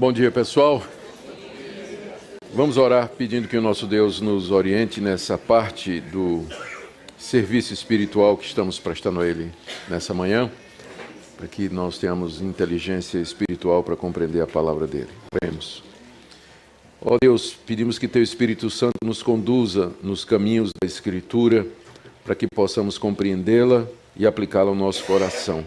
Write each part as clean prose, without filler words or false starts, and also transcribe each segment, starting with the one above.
Bom dia, pessoal. Vamos orar pedindo que o nosso Deus nos oriente nessa parte do serviço espiritual que estamos prestando a Ele nessa manhã, para que nós tenhamos inteligência espiritual para compreender a palavra dEle. Oremos. Ó Deus, pedimos que Teu Espírito Santo nos conduza nos caminhos da Escritura, para que possamos compreendê-la e aplicá-la ao nosso coração.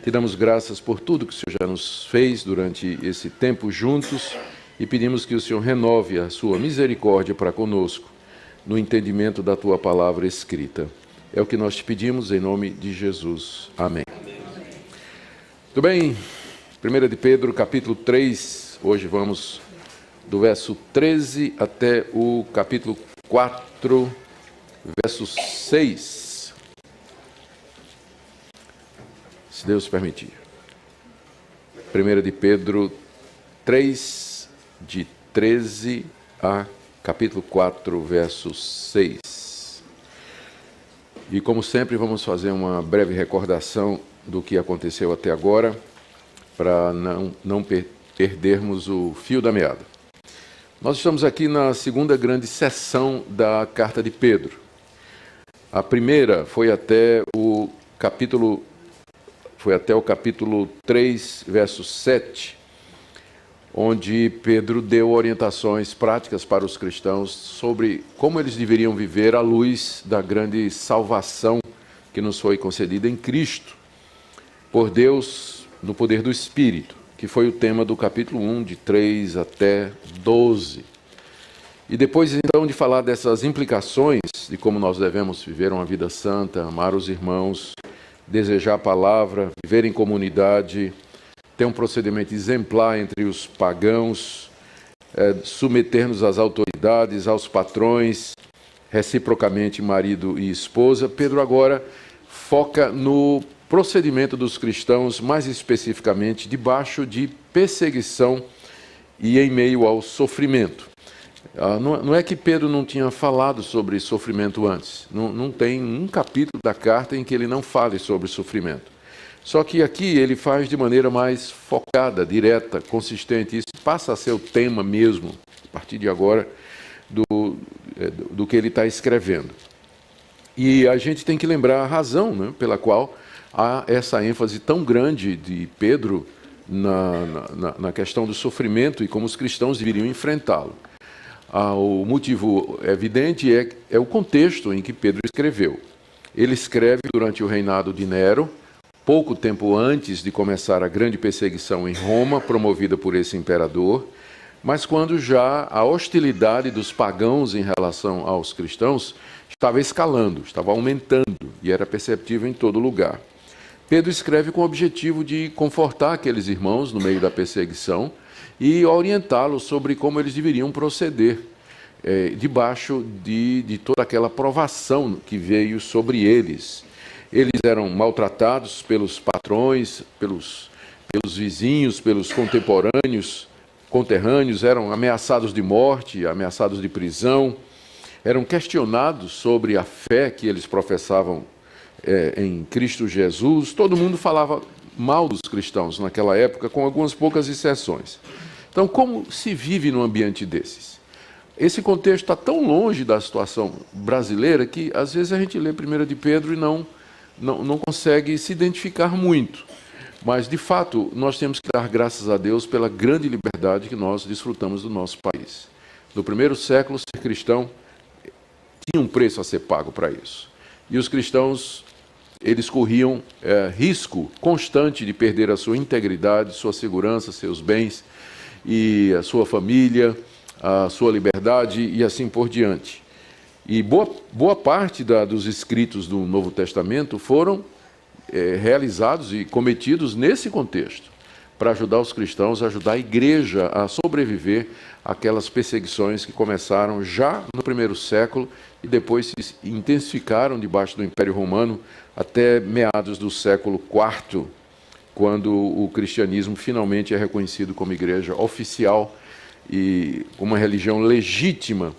Te damos graças por tudo que o Senhor já nos fez durante esse tempo juntos e pedimos que o Senhor renove a sua misericórdia para conosco no entendimento da Tua palavra escrita. É o que nós te pedimos em nome de Jesus. Amém. Muito bem, 1 de Pedro, capítulo 3, hoje vamos do verso 13 até o capítulo 4, verso 6. Se Deus permitir. 1 de Pedro 3, de 13 a capítulo 4, verso 6. E como sempre, vamos fazer uma breve recordação do que aconteceu até agora, para não perdermos o fio da meada. Nós estamos aqui na segunda grande sessão da carta de Pedro. A primeira foi até o capítulo 3, verso 7, onde Pedro deu orientações práticas para os cristãos sobre como eles deveriam viver à luz da grande salvação que nos foi concedida em Cristo, por Deus, no poder do Espírito, que foi o tema do capítulo 1, de 3 até 12. E depois, então, de falar dessas implicações de como nós devemos viver uma vida santa, amar os irmãos, desejar a palavra, viver em comunidade, ter um procedimento exemplar entre os pagãos, submeter-nos às autoridades, aos patrões, reciprocamente marido e esposa. Pedro agora foca no procedimento dos cristãos, mais especificamente debaixo de perseguição e em meio ao sofrimento. Não é que Pedro não tinha falado sobre sofrimento antes. Não tem um capítulo da carta em que ele não fale sobre sofrimento. Só que aqui ele faz de maneira mais focada, direta, consistente. Isso passa a ser o tema mesmo, a partir de agora, do que ele está escrevendo. E a gente tem que lembrar a razão, né, pela qual há essa ênfase tão grande de Pedro na questão do sofrimento e como os cristãos deveriam enfrentá-lo. O motivo evidente é o contexto em que Pedro escreveu. Ele escreve durante o reinado de Nero, pouco tempo antes de começar a grande perseguição em Roma, promovida por esse imperador, mas quando já a hostilidade dos pagãos em relação aos cristãos estava escalando, estava aumentando e era perceptível em todo lugar. Pedro escreve com o objetivo de confortar aqueles irmãos no meio da perseguição e orientá-los sobre como eles deveriam proceder debaixo de toda aquela provação que veio sobre eles. Eles eram maltratados pelos patrões, pelos vizinhos, pelos conterrâneos, eram ameaçados de morte, ameaçados de prisão, eram questionados sobre a fé que eles professavam em Cristo Jesus. Todo mundo falava mal dos cristãos naquela época, com algumas poucas exceções. Então, como se vive num ambiente desses? Esse contexto está tão longe da situação brasileira que, às vezes, a gente lê 1 de Pedro e não consegue se identificar muito. Mas, de fato, nós temos que dar graças a Deus pela grande liberdade que nós desfrutamos do nosso país. No primeiro século, ser cristão tinha um preço a ser pago para isso. E os cristãos, eles corriam risco constante de perder a sua integridade, sua segurança, seus bens, e a sua família, a sua liberdade e assim por diante. E boa parte dos escritos do Novo Testamento foram realizados e cometidos nesse contexto, para ajudar os cristãos, ajudar a igreja a sobreviver àquelas perseguições que começaram já no primeiro século e depois se intensificaram debaixo do Império Romano até meados do século IV, quando o cristianismo finalmente é reconhecido como igreja oficial e uma religião legítima,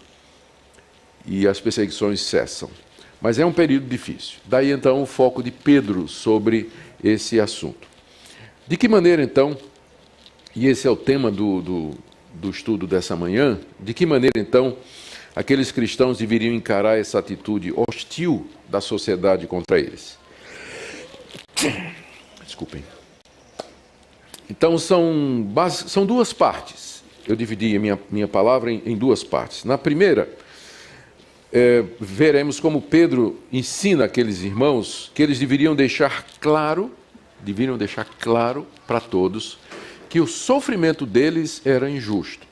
e as perseguições cessam. Mas é um período difícil. Daí, então, o foco de Pedro sobre esse assunto. De que maneira, então, e esse é o tema do estudo dessa manhã, de que maneira, então, aqueles cristãos deveriam encarar essa atitude hostil da sociedade contra eles. Desculpem. Então, são duas partes. Eu dividi a minha palavra em duas partes. Na primeira, veremos como Pedro ensina aqueles irmãos que eles deveriam deixar claro para todos que o sofrimento deles era injusto.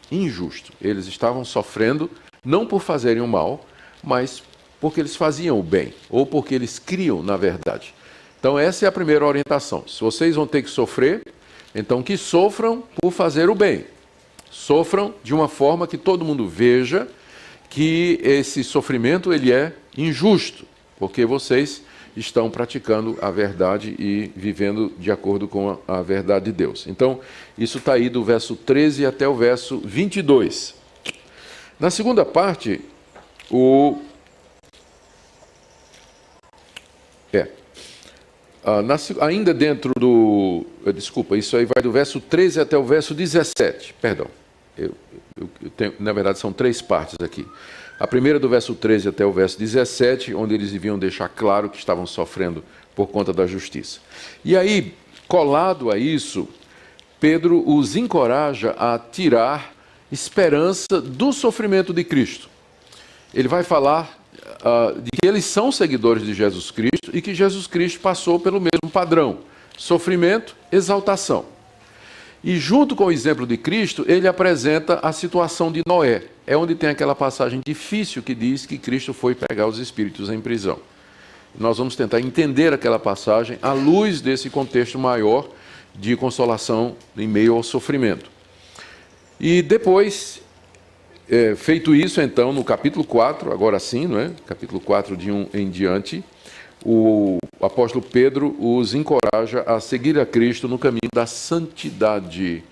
Eles estavam sofrendo não por fazerem o mal, mas porque eles faziam o bem, ou porque eles criam na verdade. Então essa é a primeira orientação. Se vocês vão ter que sofrer, então que sofram por fazer o bem. Sofram de uma forma que todo mundo veja que esse sofrimento ele é injusto, porque vocês estão praticando a verdade e vivendo de acordo com a verdade de Deus. Então, isso está aí do verso 13 até o verso 22. Na segunda parte, ainda dentro do... Desculpa, isso aí vai do verso 13 até o verso 17. Perdão. Eu tenho, na verdade, são três partes aqui. A primeira do verso 13 até o verso 17, onde eles deviam deixar claro que estavam sofrendo por conta da justiça. E aí, colado a isso, Pedro os encoraja a tirar esperança do sofrimento de Cristo. Ele vai falar de que eles são seguidores de Jesus Cristo e que Jesus Cristo passou pelo mesmo padrão: sofrimento, exaltação. E junto com o exemplo de Cristo, ele apresenta a situação de Noé. É onde tem aquela passagem difícil que diz que Cristo foi pegar os espíritos em prisão. Nós vamos tentar entender aquela passagem à luz desse contexto maior de consolação em meio ao sofrimento. E depois, feito isso, então, no capítulo 4, agora sim, não é? Capítulo 4 de 1 em diante, o apóstolo Pedro os encoraja a seguir a Cristo no caminho da santidade,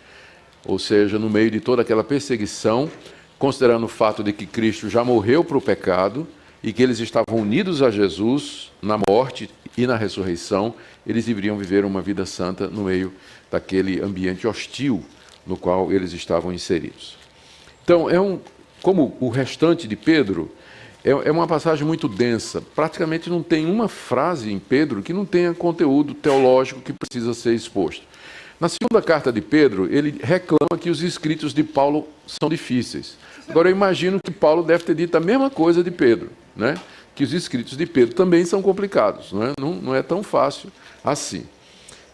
ou seja, no meio de toda aquela perseguição, considerando o fato de que Cristo já morreu para o pecado e que eles estavam unidos a Jesus na morte e na ressurreição, eles deveriam viver uma vida santa no meio daquele ambiente hostil no qual eles estavam inseridos. Então, como o restante de Pedro, é uma passagem muito densa. Praticamente não tem uma frase em Pedro que não tenha conteúdo teológico que precisa ser exposto. Na segunda carta de Pedro, ele reclama que os escritos de Paulo são difíceis. Agora, eu imagino que Paulo deve ter dito a mesma coisa de Pedro, né? Que os escritos de Pedro também são complicados, não é? Não é tão fácil assim.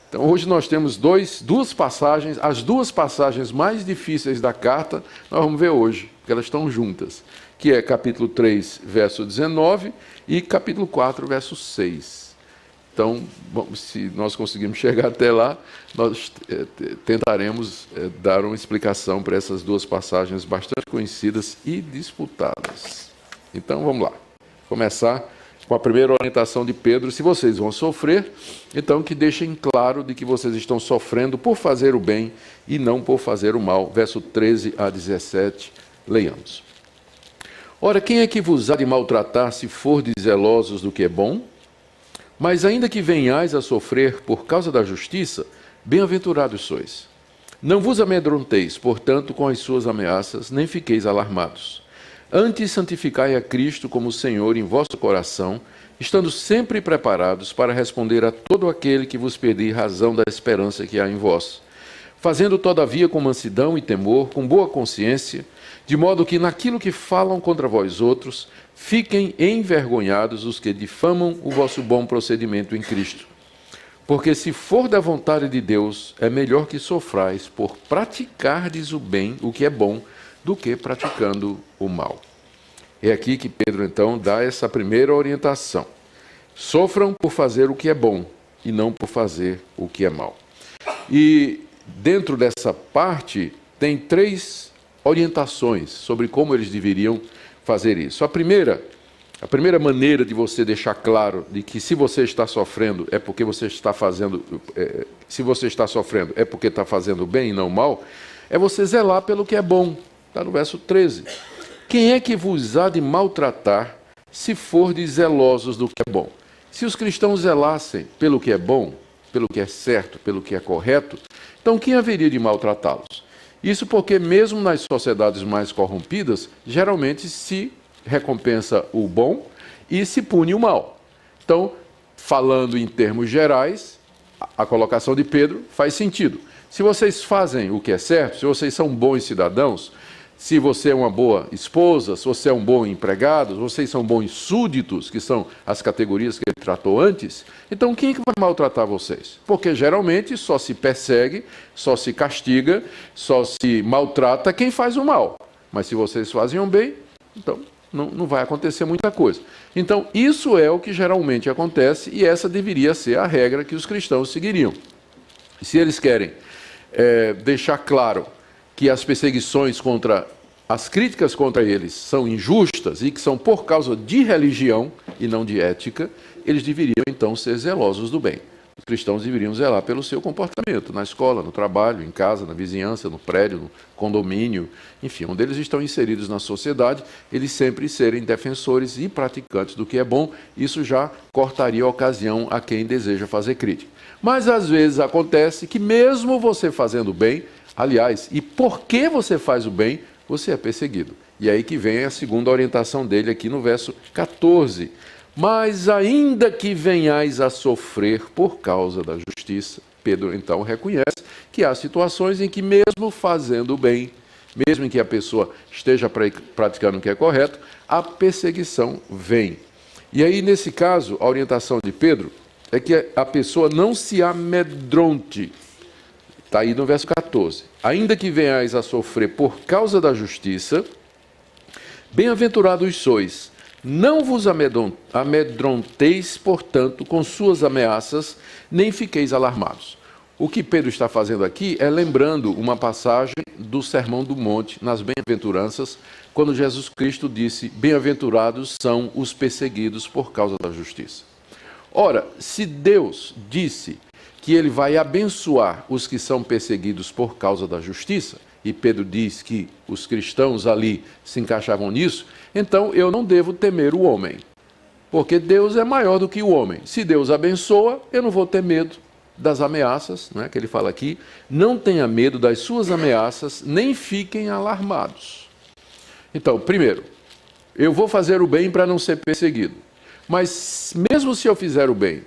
Então, hoje nós temos duas passagens, as duas passagens mais difíceis da carta, nós vamos ver hoje, porque elas estão juntas, que é capítulo 3, verso 19 e capítulo 4, verso 6. Então, bom, se nós conseguirmos chegar até lá, nós tentaremos dar uma explicação para essas duas passagens bastante conhecidas e disputadas. Então, vamos lá. Começar com a primeira orientação de Pedro: se vocês vão sofrer, então que deixem claro de que vocês estão sofrendo por fazer o bem e não por fazer o mal. Verso 13 a 17, leiamos. Ora, quem é que vos há de maltratar se fordes zelosos do que é bom? Mas ainda que venhais a sofrer por causa da justiça, bem-aventurados sois. Não vos amedronteis, portanto, com as suas ameaças, nem fiqueis alarmados. Antes santificai a Cristo como Senhor em vosso coração, estando sempre preparados para responder a todo aquele que vos pedir razão da esperança que há em vós. Fazendo todavia com mansidão e temor, com boa consciência, de modo que naquilo que falam contra vós outros, fiquem envergonhados os que difamam o vosso bom procedimento em Cristo. Porque se for da vontade de Deus, é melhor que sofrais por praticardes o bem, o que é bom, do que praticando o mal. É aqui que Pedro, então, dá essa primeira orientação. Sofram por fazer o que é bom e não por fazer o que é mal. E dentro dessa parte, tem três orientações sobre como eles deveriam fazer isso. A primeira maneira de você deixar claro de que se você está sofrendo é porque você está fazendo, se você está sofrendo é porque está fazendo bem e não mal, é você zelar pelo que é bom. Está no verso 13. Quem é que vos há de maltratar se fordes zelosos do que é bom? Se os cristãos zelassem pelo que é bom, pelo que é certo, pelo que é correto, então quem haveria de maltratá-los? Isso porque mesmo nas sociedades mais corrompidas, geralmente se recompensa o bom e se pune o mal. Então, falando em termos gerais, a colocação de Pedro faz sentido. Se vocês fazem o que é certo, se vocês são bons cidadãos, se você é uma boa esposa, se você é um bom empregado, se vocês são bons súditos, que são as categorias que ele tratou antes, então quem é que vai maltratar vocês? Porque geralmente só se persegue, só se castiga, só se maltrata quem faz o mal. Mas se vocês fazem o bem, então não vai acontecer muita coisa. Então isso é o que geralmente acontece e essa deveria ser a regra que os cristãos seguiriam. Se eles querem deixar claro que as perseguições as críticas contra eles são injustas e que são por causa de religião e não de ética, eles deveriam então ser zelosos do bem. Os cristãos deveriam zelar pelo seu comportamento, na escola, no trabalho, em casa, na vizinhança, no prédio, no condomínio, enfim, onde eles estão inseridos na sociedade, eles sempre serem defensores e praticantes do que é bom, isso já cortaria a ocasião a quem deseja fazer crítica. Mas às vezes acontece que mesmo você fazendo bem, aliás, e porque você faz o bem, você é perseguido. E aí que vem a segunda orientação dele aqui no verso 14. Mas ainda que venhais a sofrer por causa da justiça, Pedro então reconhece que há situações em que mesmo fazendo o bem, mesmo em que a pessoa esteja praticando o que é correto, a perseguição vem. E aí, nesse caso, a orientação de Pedro é que a pessoa não se amedronte. Está aí no verso 14. Ainda que venhais a sofrer por causa da justiça, bem-aventurados sois. Não vos amedronteis, portanto, com suas ameaças, nem fiqueis alarmados. O que Pedro está fazendo aqui é lembrando uma passagem do Sermão do Monte, nas Bem-aventuranças, quando Jesus Cristo disse: bem-aventurados são os perseguidos por causa da justiça. Ora, se Deus disse que ele vai abençoar os que são perseguidos por causa da justiça, e Pedro diz que os cristãos ali se encaixavam nisso, então eu não devo temer o homem, porque Deus é maior do que o homem. Se Deus abençoa, eu não vou ter medo das ameaças, né, que ele fala aqui, não tenha medo das suas ameaças, nem fiquem alarmados. Então, primeiro, eu vou fazer o bem para não ser perseguido, mas mesmo se eu fizer o bem,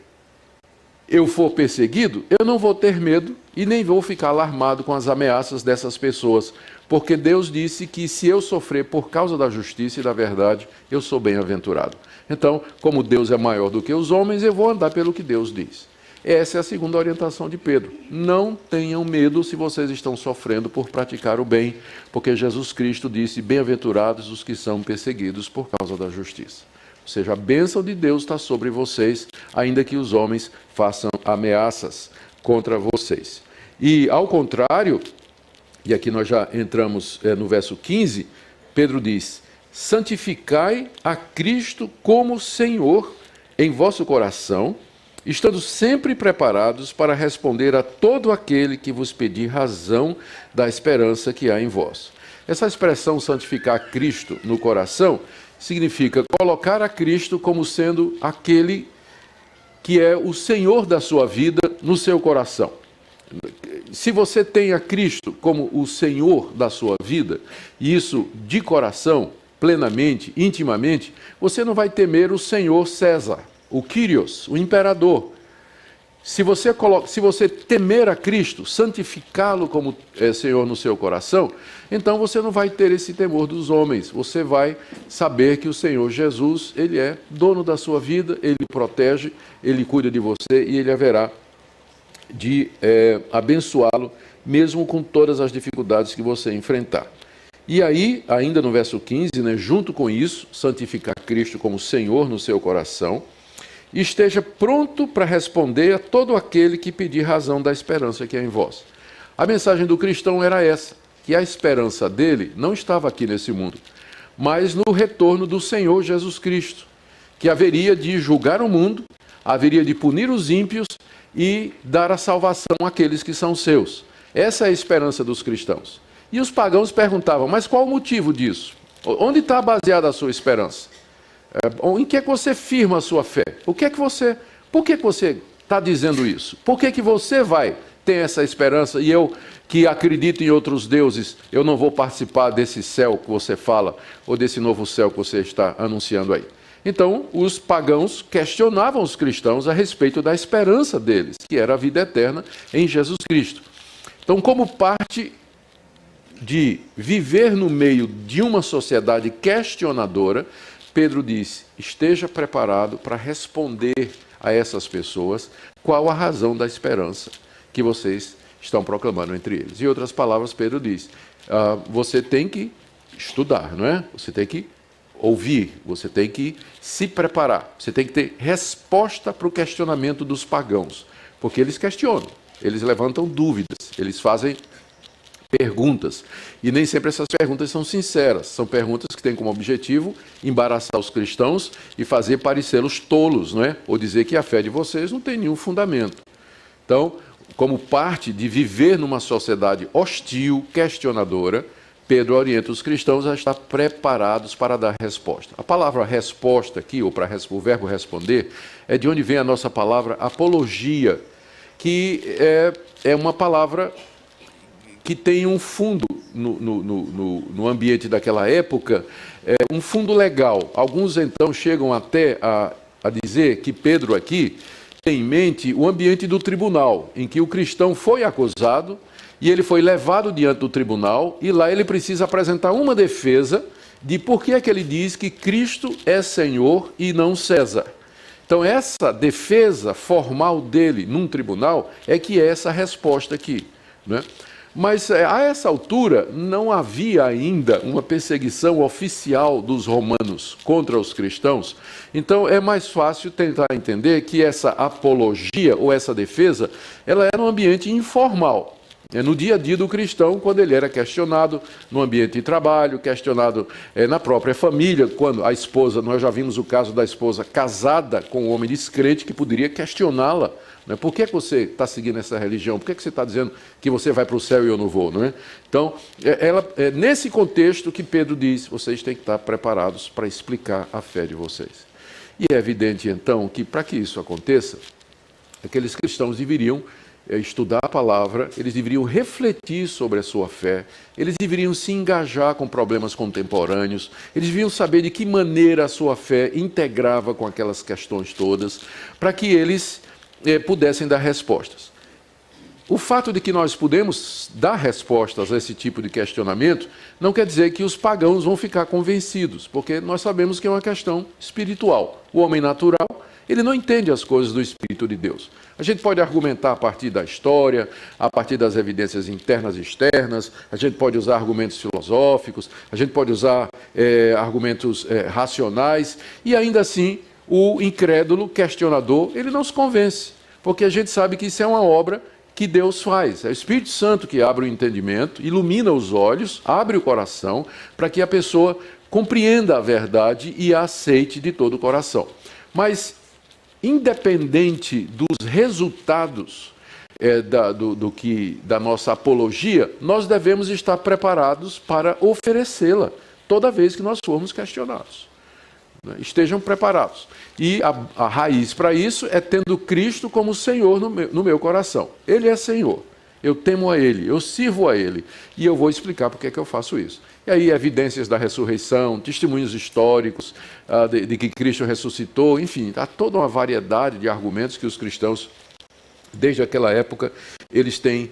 eu for perseguido, eu não vou ter medo e nem vou ficar alarmado com as ameaças dessas pessoas, porque Deus disse que se eu sofrer por causa da justiça e da verdade, eu sou bem-aventurado. Então, como Deus é maior do que os homens, eu vou andar pelo que Deus diz. Essa é a segunda orientação de Pedro. Não tenham medo se vocês estão sofrendo por praticar o bem, porque Jesus Cristo disse: bem-aventurados os que são perseguidos por causa da justiça. Ou seja, a bênção de Deus está sobre vocês, ainda que os homens façam ameaças contra vocês. E, ao contrário, e aqui nós já entramos no verso 15, Pedro diz: santificai a Cristo como Senhor em vosso coração, estando sempre preparados para responder a todo aquele que vos pedir razão da esperança que há em vós. Essa expressão santificar Cristo no coração significa colocar a Cristo como sendo aquele que é o Senhor da sua vida no seu coração. Se você tem a Cristo como o Senhor da sua vida, e isso de coração, plenamente, intimamente, você não vai temer o Senhor César, o Kyrios, o imperador. Se você temer a Cristo, santificá-lo como Senhor no seu coração, então você não vai ter esse temor dos homens. Você vai saber que o Senhor Jesus, Ele é dono da sua vida, Ele protege, Ele cuida de você e Ele haverá de abençoá-lo, mesmo com todas as dificuldades que você enfrentar. E aí, ainda no verso 15, junto com isso, santificar Cristo como Senhor no seu coração, e esteja pronto para responder a todo aquele que pedir razão da esperança que é em vós. A mensagem do cristão era essa, que a esperança dele não estava aqui nesse mundo, mas no retorno do Senhor Jesus Cristo, que haveria de julgar o mundo, haveria de punir os ímpios e dar a salvação àqueles que são seus. Essa é a esperança dos cristãos. E os pagãos perguntavam: mas qual o motivo disso? Onde está baseada a sua esperança? Em que é que você firma a sua fé? Por que você está dizendo isso? Por que você vai ter essa esperança e eu, que acredito em outros deuses, eu não vou participar desse céu que você fala, ou desse novo céu que você está anunciando aí? Então, os pagãos questionavam os cristãos a respeito da esperança deles, que era a vida eterna em Jesus Cristo. Então, como parte de viver no meio de uma sociedade questionadora, Pedro disse: esteja preparado para responder a essas pessoas qual a razão da esperança que vocês estão proclamando entre eles. Em outras palavras, Pedro diz, você tem que estudar, não é? Você tem que ouvir, você tem que se preparar, você tem que ter resposta para o questionamento dos pagãos, porque eles questionam, eles levantam dúvidas, eles fazem perguntas, e nem sempre essas perguntas são sinceras, são perguntas que têm como objetivo embaraçar os cristãos e fazer parecê-los tolos, não é? Ou dizer que a fé de vocês não tem nenhum fundamento. Então, como parte de viver numa sociedade hostil, questionadora, Pedro orienta os cristãos a estar preparados para dar resposta. A palavra resposta aqui, ou o verbo responder, é de onde vem a nossa palavra apologia, que é uma palavra que tem um fundo no ambiente daquela época, um fundo legal. Alguns então chegam até a dizer que Pedro aqui tem em mente o ambiente do tribunal, em que o cristão foi acusado e ele foi levado diante do tribunal, e lá ele precisa apresentar uma defesa de por que é que ele diz que Cristo é Senhor e não César. Então essa defesa formal dele num tribunal é que é essa resposta aqui, né? Mas a essa altura não havia ainda uma perseguição oficial dos romanos contra os cristãos. Então é mais fácil tentar entender que essa apologia ou essa defesa, ela era um ambiente informal. No dia a dia do cristão, quando ele era questionado no ambiente de trabalho, questionado na própria família, quando a esposa, nós já vimos o caso da esposa casada com um homem descrente que poderia questioná-la. Por que você está seguindo essa religião? Por que você está dizendo que você vai para o céu e eu não vou? Não é? Então, é nesse contexto que Pedro diz, vocês têm que estar preparados para explicar a fé de vocês. E é evidente, então, que para que isso aconteça, aqueles cristãos deveriam estudar a palavra, eles deveriam refletir sobre a sua fé, eles deveriam se engajar com problemas contemporâneos, eles deveriam saber de que maneira a sua fé integrava com aquelas questões todas, para que eles pudessem dar respostas. O fato de que nós podemos dar respostas a esse tipo de questionamento não quer dizer que os pagãos vão ficar convencidos, porque nós sabemos que é uma questão espiritual. O homem natural, ele não entende as coisas do Espírito de Deus. A gente pode argumentar a partir da história, a partir das evidências internas e externas, a gente pode usar argumentos filosóficos, a gente pode usar argumentos racionais, e ainda assim o incrédulo, questionador, ele não se convence, porque a gente sabe que isso é uma obra que Deus faz. É o Espírito Santo que abre o entendimento, ilumina os olhos, abre o coração, para que a pessoa compreenda a verdade e a aceite de todo o coração. Mas, independente dos resultados da nossa apologia, nós devemos estar preparados para oferecê-la toda vez que nós formos questionados. Estejam preparados. E a raiz para isso é tendo Cristo como Senhor no meu coração. Ele é Senhor. Eu temo a Ele, eu sirvo a Ele. E eu vou explicar por que eu faço isso. E aí, evidências da ressurreição, testemunhos históricos de que Cristo ressuscitou, enfim, há toda uma variedade de argumentos que os cristãos, desde aquela época, eles têm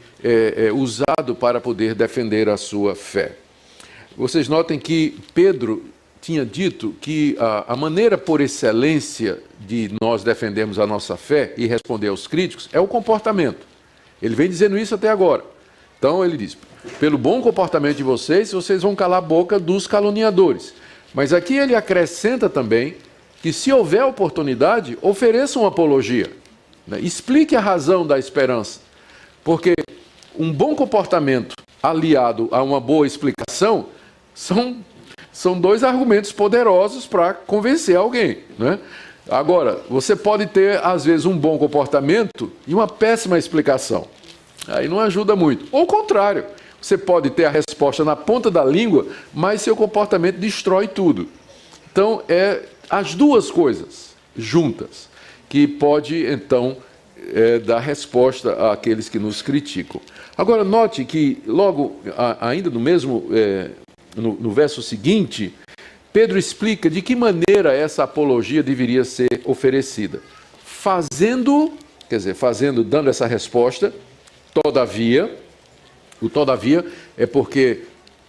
usado para poder defender a sua fé. Vocês notem que Pedro tinha dito que a maneira por excelência de nós defendermos a nossa fé e responder aos críticos é o comportamento. Ele vem dizendo isso até agora. Então ele diz, pelo bom comportamento de vocês, vocês vão calar a boca dos caluniadores. Mas aqui ele acrescenta também que se houver oportunidade, ofereçam uma apologia. Explique a razão da esperança. Porque um bom comportamento aliado a uma boa explicação são dois argumentos poderosos para convencer alguém, né? Agora, você pode ter, às vezes, um bom comportamento e uma péssima explicação. Aí não ajuda muito. Ou o contrário, você pode ter a resposta na ponta da língua, mas seu comportamento destrói tudo. Então, as duas coisas juntas que pode, então, dar resposta àqueles que nos criticam. Agora, note que logo, ainda no mesmo, no verso seguinte, Pedro explica de que maneira essa apologia deveria ser oferecida. Dando essa resposta, todavia, o todavia é porque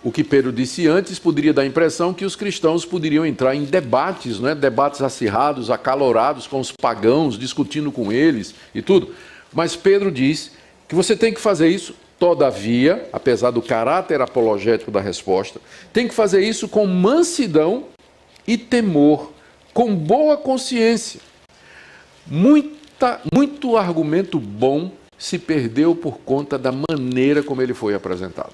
o que Pedro disse antes poderia dar a impressão que os cristãos poderiam entrar em debates, debates acirrados, acalorados com os pagãos, discutindo com eles e tudo. Mas Pedro diz que você tem que fazer isso, todavia, apesar do caráter apologético da resposta, tem que fazer isso com mansidão e temor, com boa consciência. Muito argumento bom se perdeu por conta da maneira como ele foi apresentado.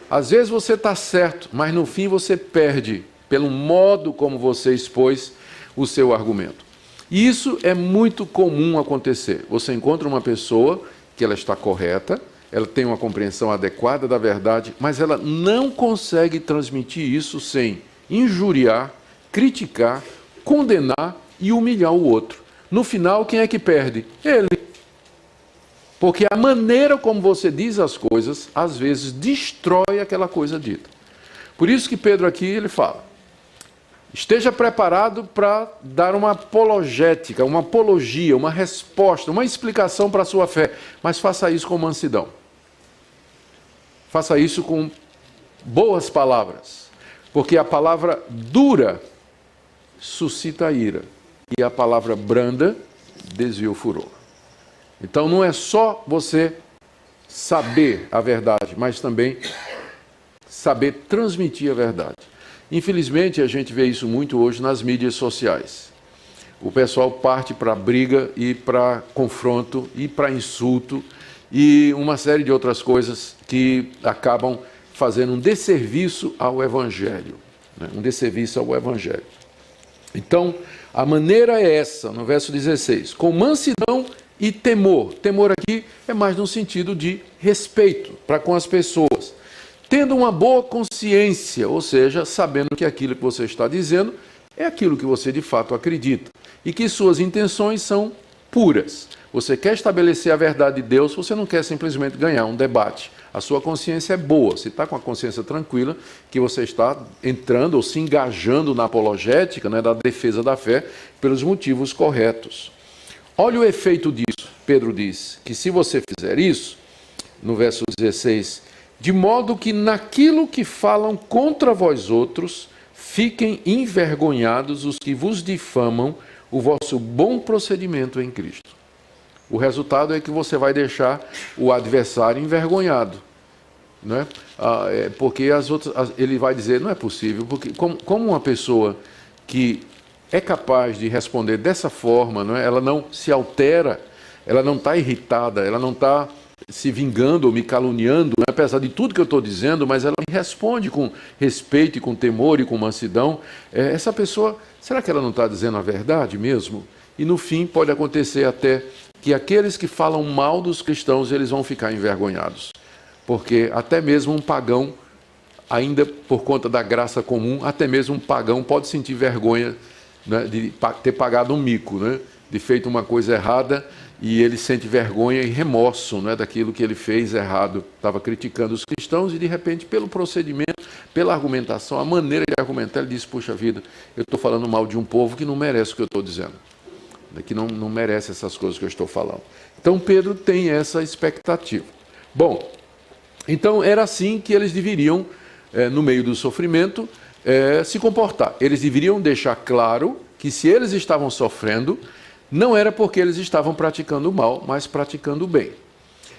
Às vezes você está certo, mas no fim você perde pelo modo como você expôs o seu argumento. E isso é muito comum acontecer. Você encontra uma pessoa que ela está correta, ela tem uma compreensão adequada da verdade, mas ela não consegue transmitir isso sem injuriar, criticar, condenar e humilhar o outro. No final, quem é que perde? Ele. Porque a maneira como você diz as coisas, às vezes, destrói aquela coisa dita. Por isso que Pedro aqui, ele fala, esteja preparado para dar uma apologética, uma apologia, uma resposta, uma explicação para a sua fé, mas faça isso com mansidão. Faça isso com boas palavras, porque a palavra dura suscita ira e a palavra branda desvia o furor. Então não é só você saber a verdade, mas também saber transmitir a verdade. Infelizmente, a gente vê isso muito hoje nas mídias sociais. O pessoal parte para briga e para confronto e para insulto e uma série de outras coisas que acabam fazendo um desserviço ao Evangelho. Um desserviço ao Evangelho. Então, a maneira é essa, no verso 16, com mansidão e temor. Temor aqui é mais no sentido de respeito para com as pessoas. Tendo uma boa consciência, ou seja, sabendo que aquilo que você está dizendo é aquilo que você de fato acredita. E que suas intenções são puras. Você quer estabelecer a verdade de Deus, você não quer simplesmente ganhar um debate. A sua consciência é boa, você está com a consciência tranquila que você está entrando ou se engajando na apologética, da defesa da fé, pelos motivos corretos. Olha o efeito disso. Pedro diz que se você fizer isso, no verso 16, de modo que naquilo que falam contra vós outros, fiquem envergonhados os que vos difamam o vosso bom procedimento em Cristo. O resultado é que você vai deixar o adversário envergonhado. Porque ele vai dizer, não é possível, porque como uma pessoa que é capaz de responder dessa forma, ela não se altera, ela não está irritada, ela não está se vingando ou me caluniando, apesar de tudo que eu estou dizendo, mas ela me responde com respeito e com temor e com mansidão. Essa pessoa, será que ela não está dizendo a verdade mesmo? E no fim pode acontecer até que aqueles que falam mal dos cristãos, eles vão ficar envergonhados. Porque até mesmo um pagão, ainda por conta da graça comum, até mesmo um pagão pode sentir vergonha de ter pagado um mico, de feito uma coisa errada, e ele sente vergonha e remorso daquilo que ele fez errado. Estava criticando os cristãos e, de repente, pelo procedimento, pela argumentação, a maneira de argumentar, ele diz, puxa vida, eu estou falando mal de um povo que não merece o que eu estou dizendo, que não merece essas coisas que eu estou falando. Então, Pedro tem essa expectativa. Bom, então era assim que eles deveriam, no meio do sofrimento, se comportar. Eles deveriam deixar claro que se eles estavam sofrendo, não era porque eles estavam praticando o mal, mas praticando o bem.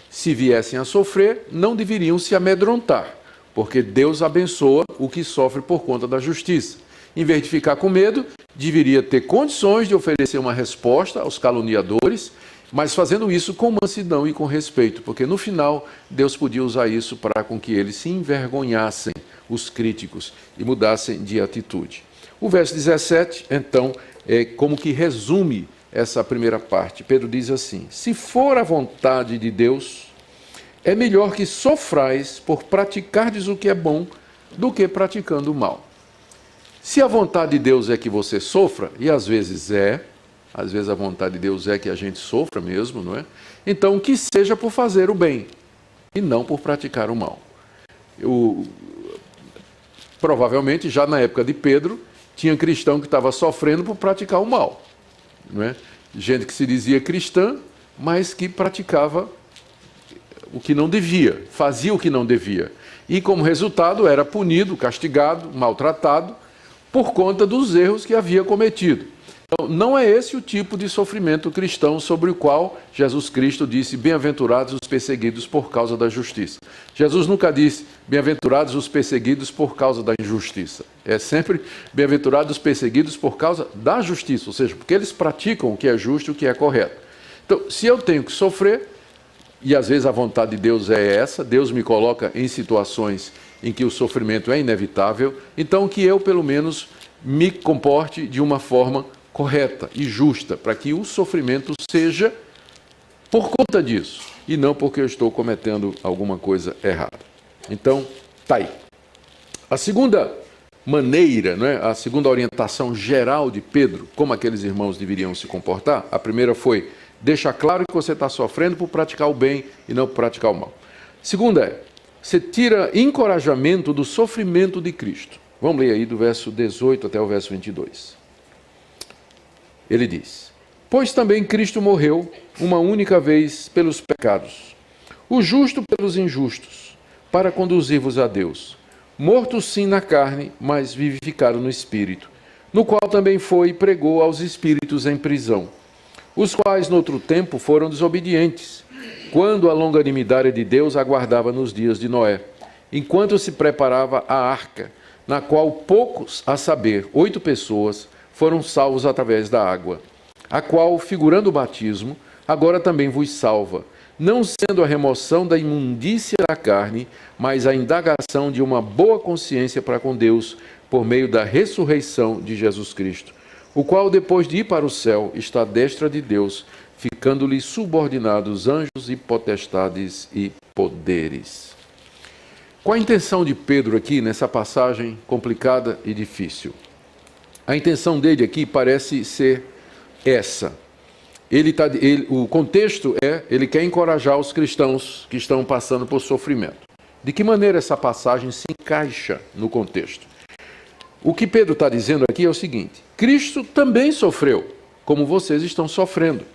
Se viessem a sofrer, não deveriam se amedrontar, porque Deus abençoa o que sofre por conta da justiça. Em vez de ficar com medo, deveria ter condições de oferecer uma resposta aos caluniadores, mas fazendo isso com mansidão e com respeito, porque no final Deus podia usar isso para com que eles se envergonhassem, os críticos, e mudassem de atitude. O verso 17, então, é como que resume essa primeira parte. Pedro diz assim, se for a vontade de Deus, é melhor que sofrais por praticardes o que é bom do que praticando o mal. Se a vontade de Deus é que você sofra, e às vezes às vezes a vontade de Deus é que a gente sofra mesmo, não é? Então, que seja por fazer o bem e não por praticar o mal. Provavelmente, já na época de Pedro, tinha cristão que estava sofrendo por praticar o mal, não é? Gente que se dizia cristã, mas que praticava o que não devia, fazia o que não devia. E, como resultado, era punido, castigado, maltratado, por conta dos erros que havia cometido. Então, não é esse o tipo de sofrimento cristão sobre o qual Jesus Cristo disse, bem-aventurados os perseguidos por causa da justiça. Jesus nunca disse, bem-aventurados os perseguidos por causa da injustiça. É sempre, bem-aventurados os perseguidos por causa da justiça, ou seja, porque eles praticam o que é justo e o que é correto. Então, se eu tenho que sofrer, e às vezes a vontade de Deus é essa, Deus me coloca em situações em que o sofrimento é inevitável, então que eu, pelo menos, me comporte de uma forma correta e justa, para que o sofrimento seja por conta disso, e não porque eu estou cometendo alguma coisa errada. Então, tá aí. A segunda maneira, né, a segunda orientação geral de Pedro, como aqueles irmãos deveriam se comportar, a primeira foi, deixa claro que você está sofrendo por praticar o bem e não por praticar o mal. Segunda é, você tira encorajamento do sofrimento de Cristo. Vamos ler aí do verso 18 até o verso 22. Ele diz, pois também Cristo morreu uma única vez pelos pecados, o justo pelos injustos, para conduzir-vos a Deus, morto sim na carne, mas vivificado no Espírito, no qual também foi e pregou aos espíritos em prisão, os quais noutro tempo foram desobedientes, quando a longanimidade de Deus aguardava nos dias de Noé, enquanto se preparava a arca, na qual poucos, a saber, 8 pessoas, foram salvos através da água, a qual, figurando o batismo, agora também vos salva, não sendo a remoção da imundícia da carne, mas a indagação de uma boa consciência para com Deus, por meio da ressurreição de Jesus Cristo, o qual, depois de ir para o céu, está à destra de Deus, ficando-lhe subordinados anjos e potestades e poderes. Qual a intenção de Pedro aqui, nessa passagem complicada e difícil? A intenção dele aqui parece ser essa. O contexto é, ele quer encorajar os cristãos que estão passando por sofrimento. De que maneira essa passagem se encaixa no contexto? O que Pedro está dizendo aqui é o seguinte, Cristo também sofreu, como vocês estão sofrendo.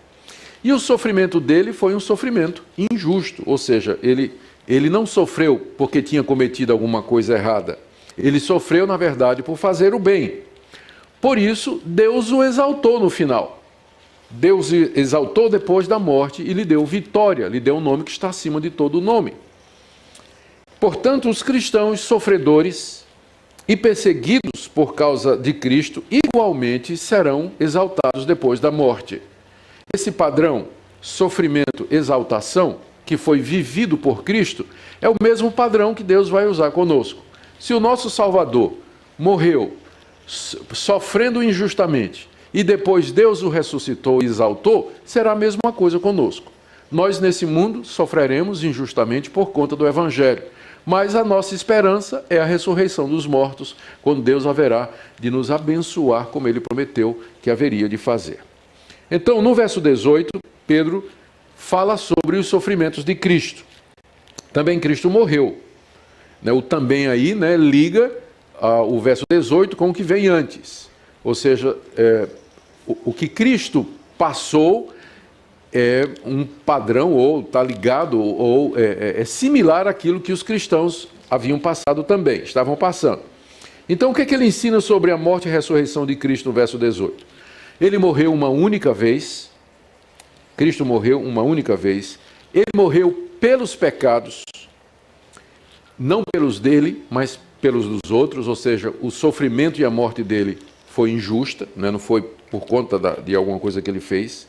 E o sofrimento dele foi um sofrimento injusto, ou seja, ele não sofreu porque tinha cometido alguma coisa errada. Ele sofreu, na verdade, por fazer o bem. Por isso, Deus o exaltou no final. Deus o exaltou depois da morte e lhe deu vitória, lhe deu um nome que está acima de todo nome. Portanto, os cristãos sofredores e perseguidos por causa de Cristo, igualmente serão exaltados depois da morte. Esse padrão, sofrimento, exaltação, que foi vivido por Cristo, é o mesmo padrão que Deus vai usar conosco. Se o nosso Salvador morreu sofrendo injustamente, e depois Deus o ressuscitou e exaltou, será a mesma coisa conosco. Nós, nesse mundo, sofreremos injustamente por conta do Evangelho, mas a nossa esperança é a ressurreição dos mortos, quando Deus haverá de nos abençoar, como Ele prometeu que haveria de fazer. Então, no verso 18, Pedro fala sobre os sofrimentos de Cristo. Também Cristo morreu. O também aí liga o verso 18 com o que vem antes. Ou seja, o que Cristo passou é um padrão, ou está ligado, ou é similar àquilo que os cristãos haviam passado também, estavam passando. Então, o que ele ensina sobre a morte e a ressurreição de Cristo no verso 18? Ele morreu uma única vez, Cristo morreu uma única vez, ele morreu pelos pecados, não pelos dele, mas pelos dos outros, ou seja, o sofrimento e a morte dele foi injusta, não foi por conta de alguma coisa que ele fez.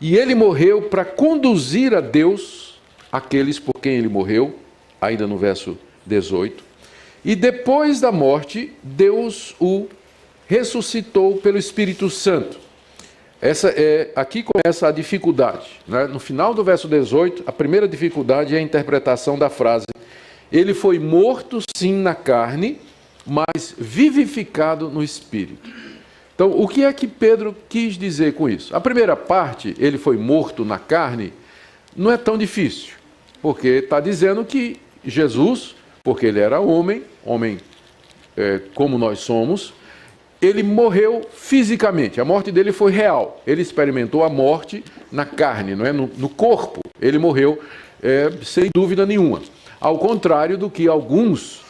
E ele morreu para conduzir a Deus aqueles por quem ele morreu, ainda no verso 18. E depois da morte, Deus o ressuscitou pelo Espírito Santo. Aqui começa a dificuldade. No final do verso 18, a primeira dificuldade é a interpretação da frase: ele foi morto sim na carne, mas vivificado no Espírito. Então, o que é que Pedro quis dizer com isso? A primeira parte, ele foi morto na carne, não é tão difícil, porque está dizendo que Jesus, porque ele era homem como nós somos, ele morreu fisicamente, a morte dele foi real, ele experimentou a morte na carne, não é? No corpo, ele morreu sem dúvida nenhuma. Ao contrário do que alguns,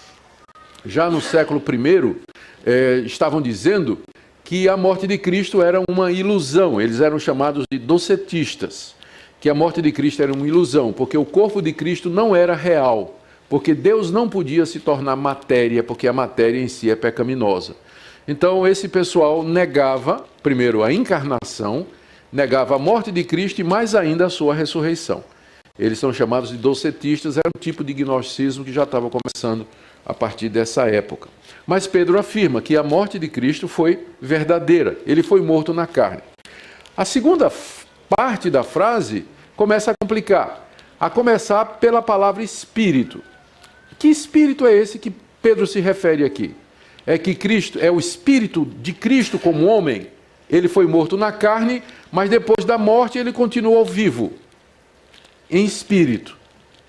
já no século I, estavam dizendo que a morte de Cristo era uma ilusão. Eles eram chamados de docetistas, que a morte de Cristo era uma ilusão, porque o corpo de Cristo não era real, porque Deus não podia se tornar matéria, porque a matéria em si é pecaminosa. Então esse pessoal negava, primeiro, a encarnação, negava a morte de Cristo e mais ainda a sua ressurreição. Eles são chamados de docetistas, era um tipo de gnosticismo que já estava começando a partir dessa época. Mas Pedro afirma que a morte de Cristo foi verdadeira, ele foi morto na carne. A segunda parte da frase começa a complicar, a começar pela palavra espírito. Que espírito é esse que Pedro se refere aqui? É que Cristo é o espírito de Cristo como homem, ele foi morto na carne, mas depois da morte ele continuou vivo, em espírito.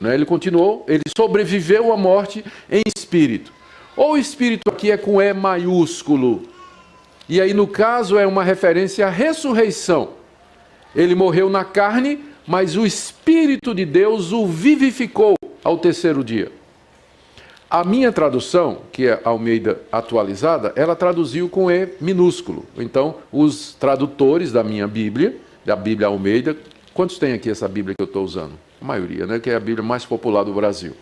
Ele continuou, ele sobreviveu à morte em espírito. Ou o espírito aqui é com E maiúsculo. E aí, no caso, é uma referência à ressurreição. Ele morreu na carne, mas o Espírito de Deus o vivificou ao terceiro dia. A minha tradução, que é Almeida atualizada, ela traduziu com E minúsculo. Então, os tradutores da minha Bíblia, da Bíblia Almeida, quantos tem aqui essa Bíblia que eu estou usando? A maioria, né? Que é a Bíblia mais popular do Brasil.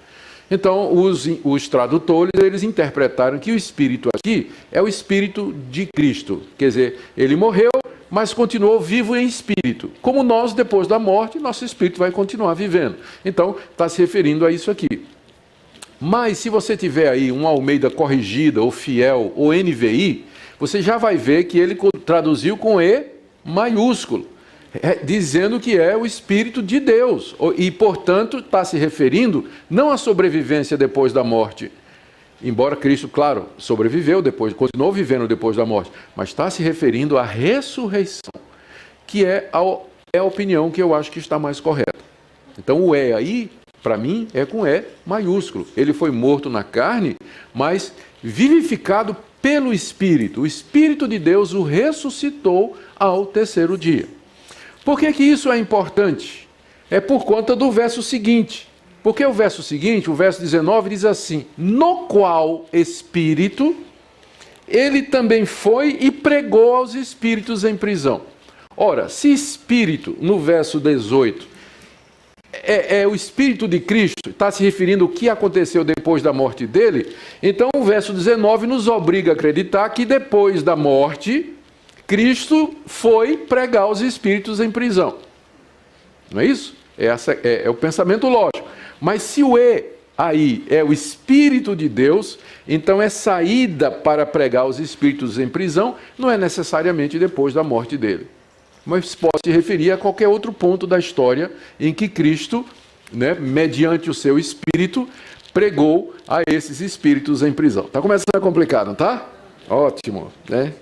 Então, os tradutores, eles interpretaram que o Espírito aqui é o Espírito de Cristo. Quer dizer, ele morreu, mas continuou vivo em espírito. Como nós, depois da morte, nosso espírito vai continuar vivendo. Então, está se referindo a isso aqui. Mas, se você tiver aí um Almeida corrigida, ou fiel, ou NVI, você já vai ver que ele traduziu com E maiúsculo, dizendo que é o Espírito de Deus. E, portanto, está se referindo não à sobrevivência depois da morte. Embora Cristo, claro, sobreviveu depois, continuou vivendo depois da morte, mas está se referindo à ressurreição, que é a opinião que eu acho que está mais correta. Então, o E aí, para mim, é com E maiúsculo. Ele foi morto na carne, mas vivificado pelo Espírito. O Espírito de Deus o ressuscitou ao terceiro dia. Por que isso é importante? É por conta do verso seguinte. Porque o verso seguinte, o verso 19, diz assim: no qual Espírito, ele também foi e pregou aos espíritos em prisão. Ora, se Espírito, no verso 18, é o Espírito de Cristo, está se referindo ao que aconteceu depois da morte dele, então o verso 19 nos obriga a acreditar que depois da morte, Cristo foi pregar aos espíritos em prisão. Não é isso? É o pensamento lógico. Mas se o E aí é o Espírito de Deus, então é saída para pregar aos espíritos em prisão, não é necessariamente depois da morte dele. Mas pode se referir a qualquer outro ponto da história em que Cristo, mediante o seu Espírito, pregou a esses espíritos em prisão. Está começando a complicar, não está? Ótimo, né?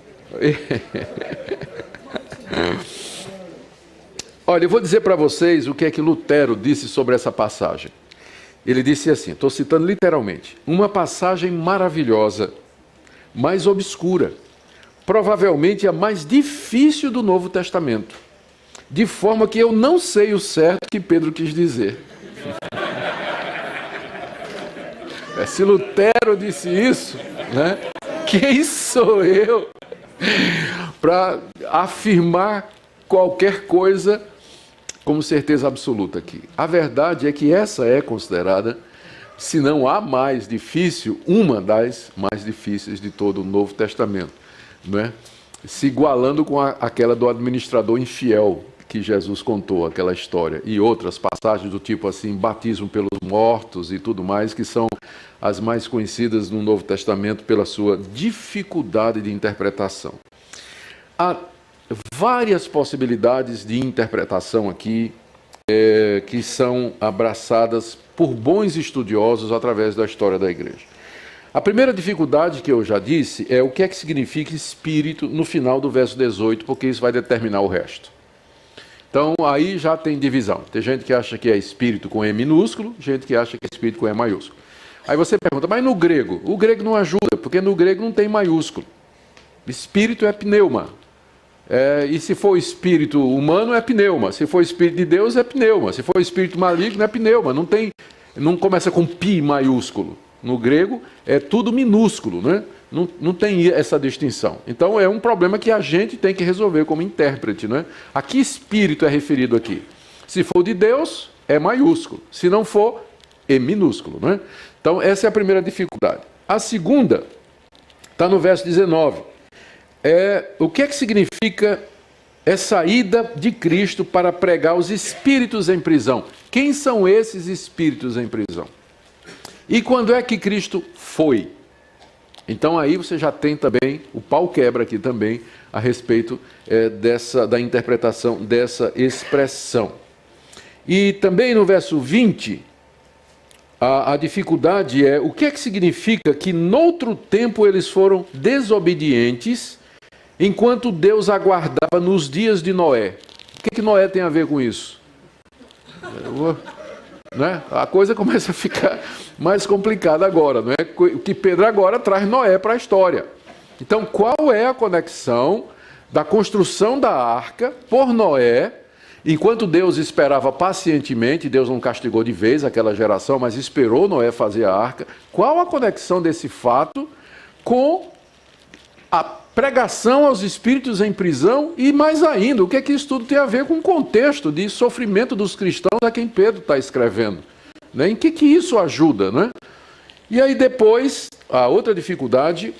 Olha, eu vou dizer para vocês o que é que Lutero disse sobre essa passagem. Ele disse assim, estou citando literalmente: uma passagem maravilhosa, mas obscura, provavelmente a mais difícil do Novo Testamento, de forma que eu não sei o certo que Pedro quis dizer. Se Lutero disse isso, quem sou eu para afirmar qualquer coisa como certeza absoluta aqui? A verdade é que essa é considerada, se não a mais difícil, uma das mais difíceis de todo o Novo Testamento, se igualando com aquela do administrador infiel que Jesus contou, aquela história, e outras passagens do tipo assim, batismo pelos mortos e tudo mais, que são as mais conhecidas no Novo Testamento pela sua dificuldade de interpretação. Há várias possibilidades de interpretação aqui, que são abraçadas por bons estudiosos através da história da igreja. A primeira dificuldade que eu já disse é o que é que significa espírito no final do verso 18, porque isso vai determinar o resto. Então, aí já tem divisão. Tem gente que acha que é espírito com E minúsculo, gente que acha que é espírito com E maiúsculo. Aí você pergunta, mas no grego? O grego não ajuda, porque no grego não tem maiúsculo. Espírito é pneuma. E se for espírito humano, é pneuma. Se for espírito de Deus, é pneuma. Se for espírito maligno, é pneuma. Não começa com pi maiúsculo. No grego, é tudo minúsculo, né? Não tem essa distinção. Então, é um problema que a gente tem que resolver como intérprete, né? A que espírito é referido aqui? Se for de Deus, é maiúsculo. Se não for, é minúsculo, né? Então, essa é a primeira dificuldade. A segunda está no verso 19. O que é que significa essa ida de Cristo para pregar os espíritos em prisão? Quem são esses espíritos em prisão? E quando é que Cristo foi? Então aí você já tem também, o pau quebra aqui também, a respeito da interpretação dessa expressão. E também no verso 20, a dificuldade é o que é que significa que noutro tempo eles foram desobedientes, enquanto Deus aguardava nos dias de Noé. O que Noé tem a ver com isso? Né? A coisa começa a ficar mais complicada agora, não é? Que Pedro agora traz Noé para a história. Então, qual é a conexão da construção da arca por Noé, enquanto Deus esperava pacientemente, Deus não castigou de vez aquela geração, mas esperou Noé fazer a arca? Qual a conexão desse fato com a pregação aos espíritos em prisão e, mais ainda, o que é que isso tudo tem a ver com o contexto de sofrimento dos cristãos a quem Pedro está escrevendo? Né? Em que isso ajuda? Né? E aí depois, a outra dificuldade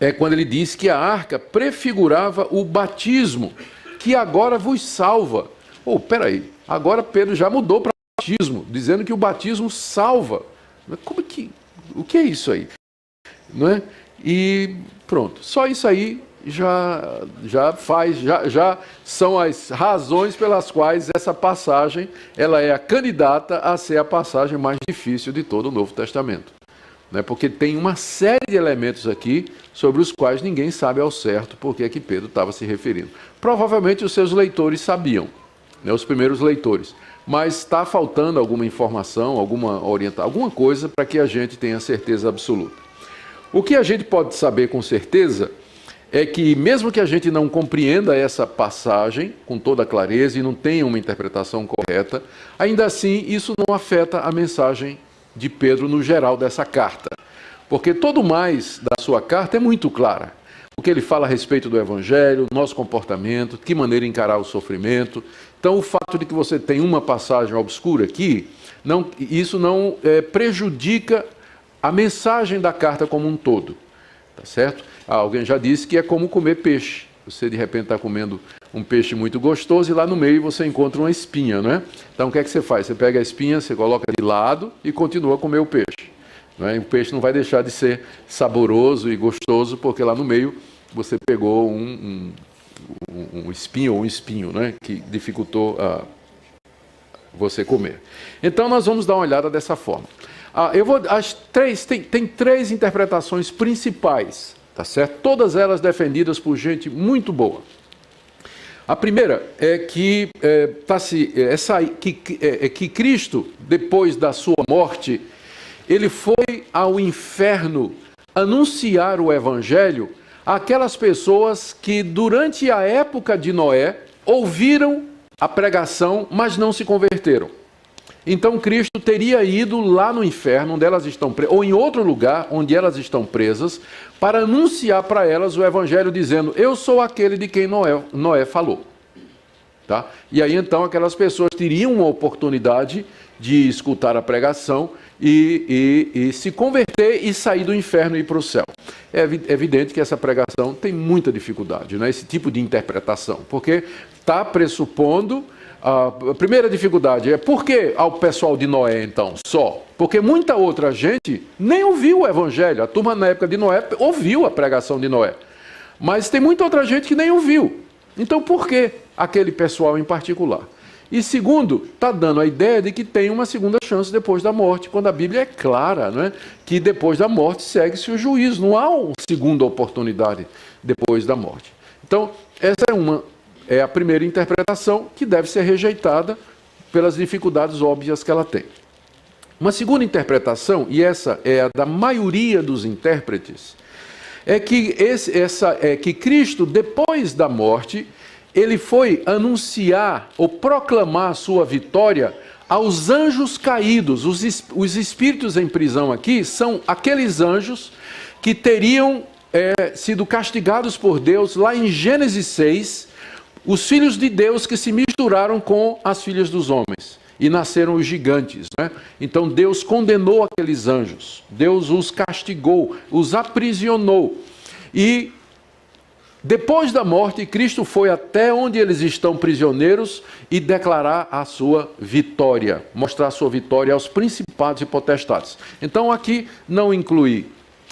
é quando ele diz que a arca prefigurava o batismo, que agora vos salva. Peraí, agora Pedro já mudou para batismo, dizendo que o batismo salva. O que é isso aí? Não é? E pronto, só isso aí já são as razões pelas quais essa passagem ela é a candidata a ser a passagem mais difícil de todo o Novo Testamento. Né? Porque tem uma série de elementos aqui sobre os quais ninguém sabe ao certo porque é que Pedro estava se referindo. Provavelmente os seus leitores sabiam, né? Os primeiros leitores, mas está faltando alguma informação, alguma coisa para que a gente tenha certeza absoluta. O que a gente pode saber com certeza é que, mesmo que a gente não compreenda essa passagem com toda clareza e não tenha uma interpretação correta, ainda assim isso não afeta a mensagem de Pedro no geral dessa carta. Porque todo mais da sua carta é muito clara. O que ele fala a respeito do Evangelho, nosso comportamento, de que maneira encarar o sofrimento. Então, o fato de que você tem uma passagem obscura aqui, isso não prejudica a mensagem da carta como um todo, tá certo? Alguém já disse que é como comer peixe. Você de repente está comendo um peixe muito gostoso e lá no meio você encontra uma espinha, não é? Então o que é que você faz? Você pega a espinha, você coloca de lado e continua a comer o peixe. Não é? E o peixe não vai deixar de ser saboroso e gostoso porque lá no meio você pegou um espinho ou um espinho, né? Que dificultou você comer. Então nós vamos dar uma olhada dessa forma. Tem três interpretações principais, tá certo? Todas elas defendidas por gente muito boa. A primeira é que Cristo, depois da sua morte, ele foi ao inferno anunciar o Evangelho àquelas pessoas que, durante a época de Noé, ouviram a pregação, mas não se converteram. Então Cristo teria ido lá no inferno, onde elas estão presas, ou em outro lugar onde elas estão presas, para anunciar para elas o Evangelho, dizendo: eu sou aquele de quem Noé falou. Tá? E aí então aquelas pessoas teriam uma oportunidade de escutar a pregação e se converter e sair do inferno e ir para o céu. É evidente que essa pregação tem muita dificuldade, né? Esse tipo de interpretação, porque está pressupondo. A primeira dificuldade é por que ao pessoal de Noé, então, só? Porque muita outra gente nem ouviu o Evangelho. A turma na época de Noé ouviu a pregação de Noé. Mas tem muita outra gente que nem ouviu. Então por que aquele pessoal em particular? E segundo, está dando a ideia de que tem uma segunda chance depois da morte, quando a Bíblia é clara, não é? Que depois da morte segue-se o juízo, não há uma segunda oportunidade depois da morte. Então, essa é a primeira interpretação que deve ser rejeitada pelas dificuldades óbvias que ela tem. Uma segunda interpretação, e essa é a da maioria dos intérpretes, é que Cristo, depois da morte, ele foi anunciar ou proclamar a sua vitória aos anjos caídos. Os espíritos em prisão aqui são aqueles anjos que teriam sido castigados por Deus lá em Gênesis 6, os filhos de Deus que se misturaram com as filhas dos homens e nasceram os gigantes, né? Então Deus condenou aqueles anjos, Deus os castigou, os aprisionou. E depois da morte, Cristo foi até onde eles estão prisioneiros e declarar a sua vitória, mostrar a sua vitória aos principados e potestades. Então aqui não inclui,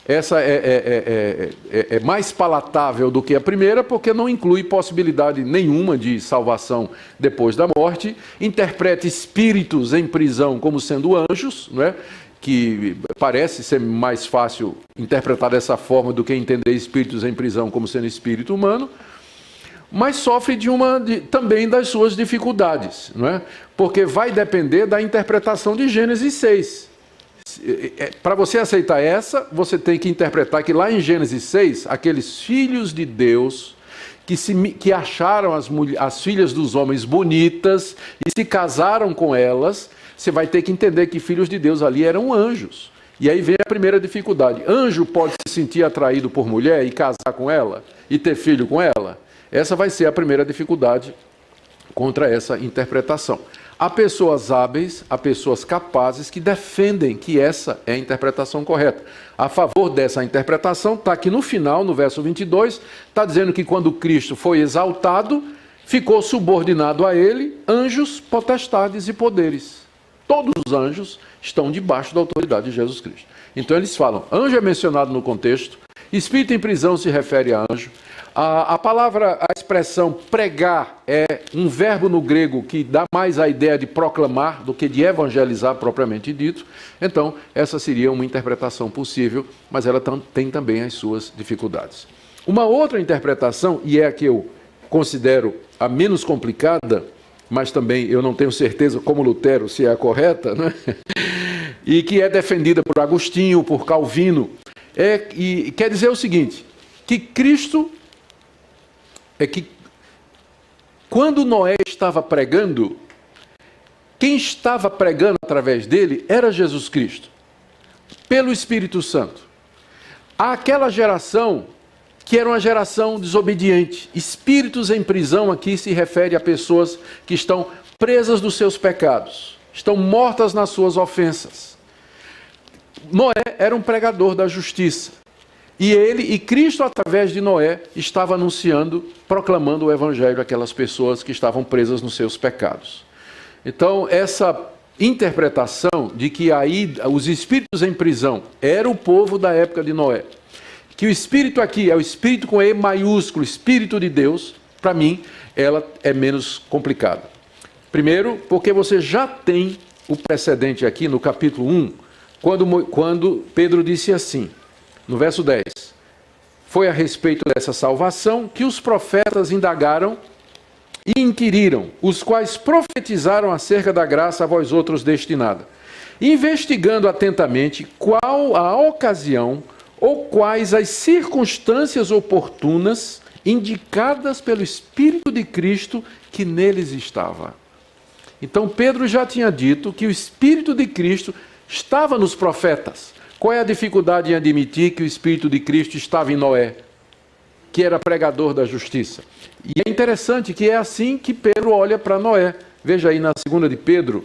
essa é mais palatável do que a primeira, porque não inclui possibilidade nenhuma de salvação depois da morte. Interpreta espíritos em prisão como sendo anjos, não é? Que parece ser mais fácil interpretar dessa forma do que entender espíritos em prisão como sendo espírito humano, mas sofre também das suas dificuldades, não é? Porque vai depender da interpretação de Gênesis 6. Para você aceitar essa, você tem que interpretar que lá em Gênesis 6, aqueles filhos de Deus que acharam as filhas dos homens bonitas e se casaram com elas, você vai ter que entender que filhos de Deus ali eram anjos. E aí vem a primeira dificuldade. Anjo pode se sentir atraído por mulher e casar com ela e ter filho com ela? Essa vai ser a primeira dificuldade contra essa interpretação. Há pessoas hábeis, há pessoas capazes que defendem que essa é a interpretação correta. A favor dessa interpretação está aqui no final, no verso 22, está dizendo que quando Cristo foi exaltado, ficou subordinado a ele anjos, potestades e poderes. Todos os anjos estão debaixo da autoridade de Jesus Cristo. Então eles falam, anjo é mencionado no contexto, espírito em prisão se refere a anjo. A expressão pregar é um verbo no grego que dá mais a ideia de proclamar do que de evangelizar propriamente dito. Então, essa seria uma interpretação possível, mas ela tem também as suas dificuldades. Uma outra interpretação, e é a que eu considero a menos complicada, mas também eu não tenho certeza, como Lutero, se é a correta, né? E que é defendida por Agostinho, por Calvino, e quer dizer o seguinte, que Cristo que quando Noé estava pregando, quem estava pregando através dele era Jesus Cristo, pelo Espírito Santo. Aquela geração que era uma geração desobediente. Espíritos em prisão aqui se refere a pessoas que estão presas dos seus pecados, estão mortas nas suas ofensas. Noé era um pregador da justiça. E Cristo, através de Noé, estava anunciando, proclamando o evangelho àquelas pessoas que estavam presas nos seus pecados. Então, essa interpretação de que aí os espíritos em prisão era o povo da época de Noé, que o espírito aqui é o espírito com E maiúsculo, espírito de Deus, para mim, ela é menos complicada. Primeiro, porque você já tem o precedente aqui no capítulo 1, quando Pedro disse assim, no verso 10, foi a respeito dessa salvação que os profetas indagaram e inquiriram, os quais profetizaram acerca da graça a vós outros destinada, investigando atentamente qual a ocasião ou quais as circunstâncias oportunas indicadas pelo Espírito de Cristo que neles estava. Então Pedro já tinha dito que o Espírito de Cristo estava nos profetas. Qual é a dificuldade em admitir que o Espírito de Cristo estava em Noé, que era pregador da justiça? E é interessante que é assim que Pedro olha para Noé. Veja aí na 2 de Pedro,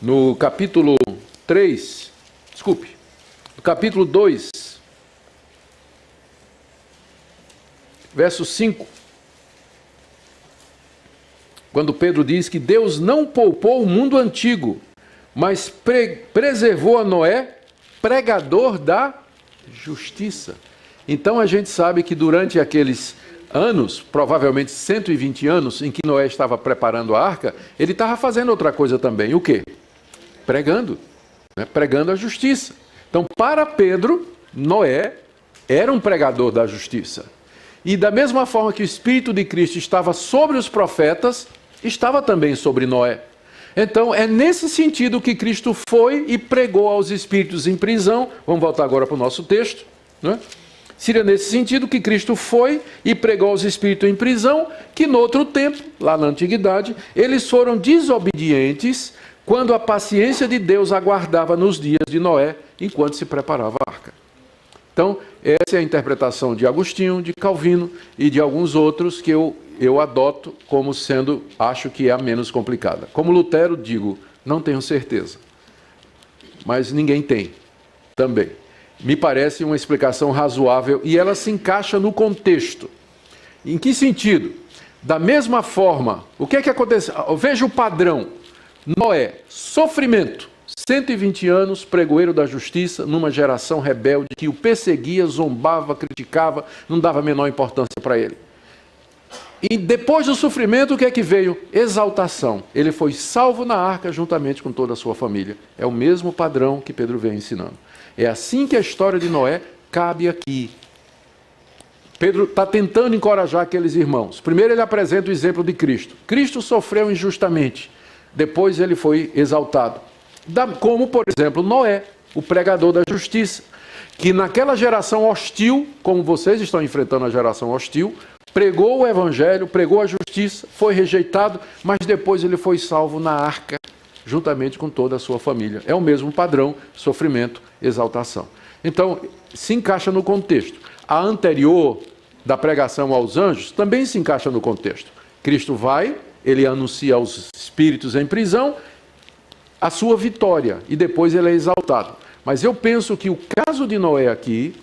no capítulo 3, no capítulo 2, verso 5, quando Pedro diz que Deus não poupou o mundo antigo, mas preservou a Noé, pregador da justiça. Então a gente sabe que durante aqueles anos, provavelmente 120 anos, em que Noé estava preparando a arca, ele estava fazendo outra coisa também. O quê? Pregando. Né? Pregando a justiça. Então, para Pedro, Noé era um pregador da justiça. E da mesma forma que o Espírito de Cristo estava sobre os profetas, estava também sobre Noé. Então, é nesse sentido que Cristo foi e pregou aos espíritos em prisão. Vamos voltar agora para o nosso texto. Né? Seria nesse sentido que Cristo foi e pregou aos espíritos em prisão, que no outro tempo, lá na antiguidade, eles foram desobedientes quando a paciência de Deus aguardava nos dias de Noé, enquanto se preparava a arca. Então, essa é a interpretação de Agostinho, de Calvino e de alguns outros que eu adoto como sendo, acho que é a menos complicada. Como Lutero, digo, não tenho certeza. Mas ninguém tem também. Me parece uma explicação razoável e ela se encaixa no contexto. Em que sentido? Da mesma forma, o que é que acontece? Veja o padrão. Noé, sofrimento. 120 anos, pregoeiro da justiça, numa geração rebelde que o perseguia, zombava, criticava, não dava a menor importância para ele. E depois do sofrimento, o que é que veio? Exaltação. Ele foi salvo na arca juntamente com toda a sua família. É o mesmo padrão que Pedro vem ensinando. É assim que a história de Noé cabe aqui. Pedro está tentando encorajar aqueles irmãos. Primeiro ele apresenta o exemplo de Cristo. Cristo sofreu injustamente. Depois ele foi exaltado. Como, por exemplo, Noé, o pregador da justiça, que naquela geração hostil, como vocês estão enfrentando a geração hostil, pregou o evangelho, pregou a justiça, foi rejeitado, mas depois ele foi salvo na arca, juntamente com toda a sua família. É o mesmo padrão, sofrimento, exaltação. Então, se encaixa no contexto. A anterior da pregação aos anjos também se encaixa no contexto. Cristo vai, ele anuncia aos espíritos em prisão a sua vitória e depois ele é exaltado. Mas eu penso que o caso de Noé aqui,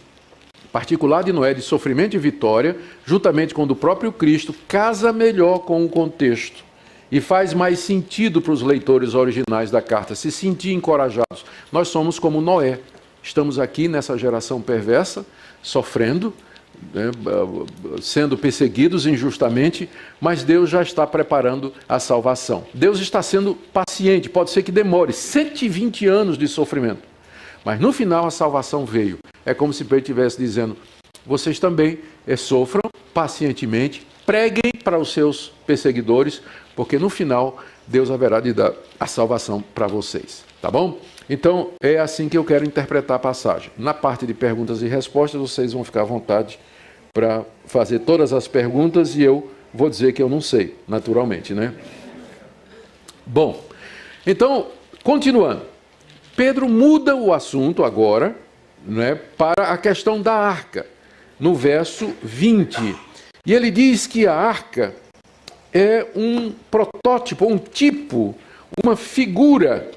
particular de Noé, de sofrimento e vitória, juntamente com o do próprio Cristo, casa melhor com o contexto e faz mais sentido para os leitores originais da carta, se sentir encorajados. Nós somos como Noé, estamos aqui nessa geração perversa, sofrendo, né, sendo perseguidos injustamente, mas Deus já está preparando a salvação. Deus está sendo paciente, pode ser que demore 120 anos de sofrimento, mas no final a salvação veio. É como se Pedro estivesse dizendo, vocês também sofram pacientemente, preguem para os seus perseguidores, porque no final Deus haverá de dar a salvação para vocês, tá bom? Então, é assim que eu quero interpretar a passagem. Na parte de perguntas e respostas, vocês vão ficar à vontade para fazer todas as perguntas e eu vou dizer que eu não sei, naturalmente, né? Bom, então, continuando. Pedro muda o assunto agora, né, para a questão da arca, no verso 20. E ele diz que a arca é um protótipo, um tipo, uma figura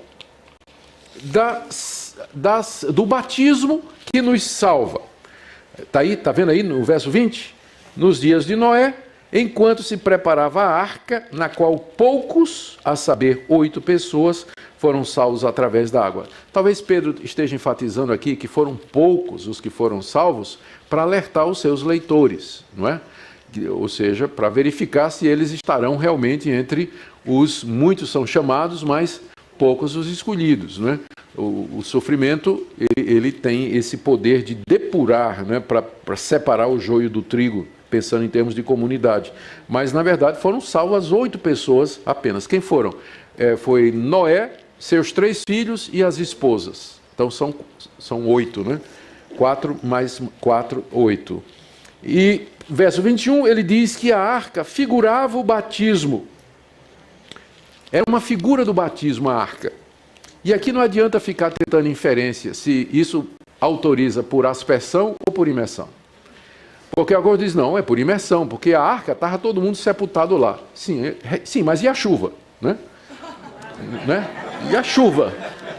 do batismo que nos salva. Tá vendo aí no verso 20? Nos dias de Noé, enquanto se preparava a arca, na qual poucos, a saber, 8 pessoas, foram salvos através da água. Talvez Pedro esteja enfatizando aqui que foram poucos os que foram salvos para alertar os seus leitores, não é? Ou seja, para verificar se eles estarão realmente entre os muitos são chamados, mas poucos os escolhidos, né? O sofrimento, ele tem esse poder de depurar, né? Para separar o joio do trigo, pensando em termos de comunidade. Mas, na verdade, foram salvas 8 pessoas apenas. Quem foram? Foi Noé, seus 3 filhos e as esposas. Então, são 8, né? 4 mais 4, 8. E, verso 21, ele diz que a arca figurava o batismo. Era uma figura do batismo, a arca. E aqui não adianta ficar tentando inferência se isso autoriza por aspersão ou por imersão. Porque alguns dizem, não, é por imersão, porque a arca estava todo mundo sepultado lá. Sim, mas e a chuva? Né? E a chuva?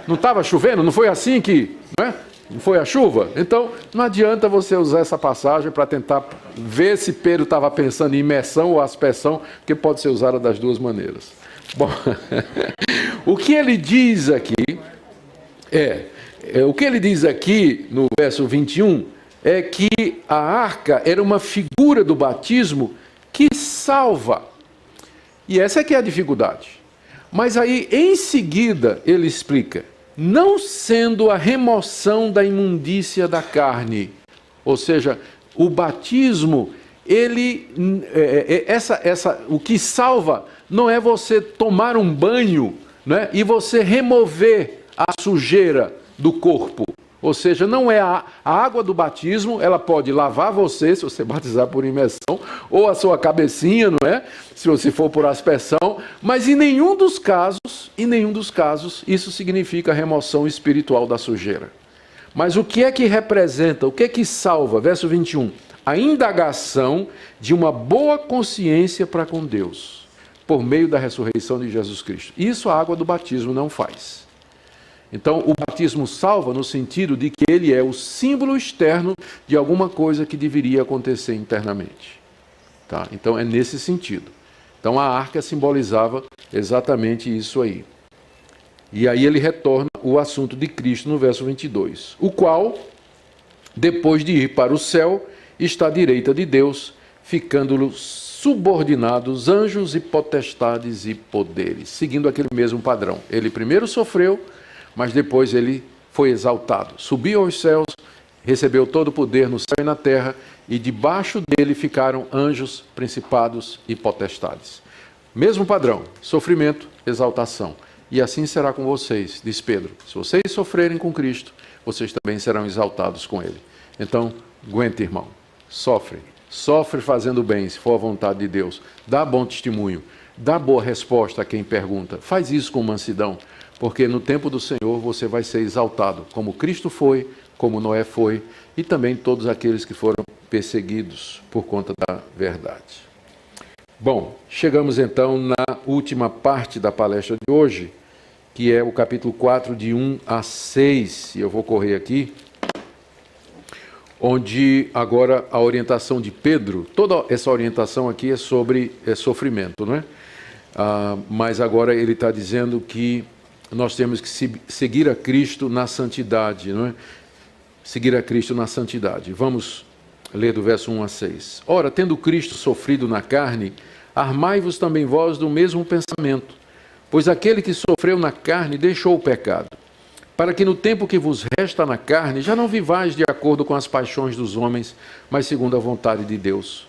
Não estava chovendo? Não foi assim que... Né? Não foi a chuva? Então, não adianta você usar essa passagem para tentar ver se Pedro estava pensando em imersão ou aspersão, porque pode ser usada das duas maneiras. Bom, o que ele diz aqui o que ele diz aqui no verso 21 é que a arca era uma figura do batismo que salva. E essa é que é a dificuldade. Mas aí, em seguida, ele explica: não sendo a remoção da imundícia da carne. Ou seja, o batismo, o que salva não é você tomar um banho, né, e você remover a sujeira do corpo. Ou seja, não é a água do batismo, ela pode lavar você, se você batizar por imersão, ou a sua cabecinha, não é? Se você for por aspersão, mas em nenhum dos casos, isso significa a remoção espiritual da sujeira. Mas o que é que representa, o que é que salva? Verso 21, a indagação de uma boa consciência para com Deus, por meio da ressurreição de Jesus Cristo. Isso a água do batismo não faz. Então, o batismo salva no sentido de que ele é o símbolo externo de alguma coisa que deveria acontecer internamente. Tá? Então, é nesse sentido. Então, a arca simbolizava exatamente isso aí. E aí ele retorna o assunto de Cristo no verso 22. O qual, depois de ir para o céu, está à direita de Deus, ficando-lhe subordinados anjos e potestades e poderes. Seguindo aquele mesmo padrão. Ele primeiro sofreu, mas depois ele foi exaltado. Subiu aos céus, recebeu todo o poder no céu e na terra, e debaixo dele ficaram anjos, principados e potestades. Mesmo padrão, sofrimento, exaltação. E assim será com vocês, diz Pedro. Se vocês sofrerem com Cristo, vocês também serão exaltados com ele. Então, aguenta, irmão. Sofre fazendo bem, se for a vontade de Deus. Dá bom testemunho, dá boa resposta a quem pergunta. Faz isso com mansidão. Porque no tempo do Senhor você vai ser exaltado, como Cristo foi, como Noé foi, e também todos aqueles que foram perseguidos por conta da verdade. Bom, chegamos então na última parte da palestra de hoje, que é o capítulo 4, de 1 a 6, e eu vou correr aqui, onde agora a orientação de Pedro, toda essa orientação aqui é sobre sofrimento, não é? Mas agora ele está dizendo que nós temos que seguir a Cristo na santidade, não é? Seguir a Cristo na santidade. Vamos ler do verso 1 a 6. Ora, tendo Cristo sofrido na carne, armai-vos também vós do mesmo pensamento, pois aquele que sofreu na carne deixou o pecado, para que no tempo que vos resta na carne, já não vivais de acordo com as paixões dos homens, mas segundo a vontade de Deus.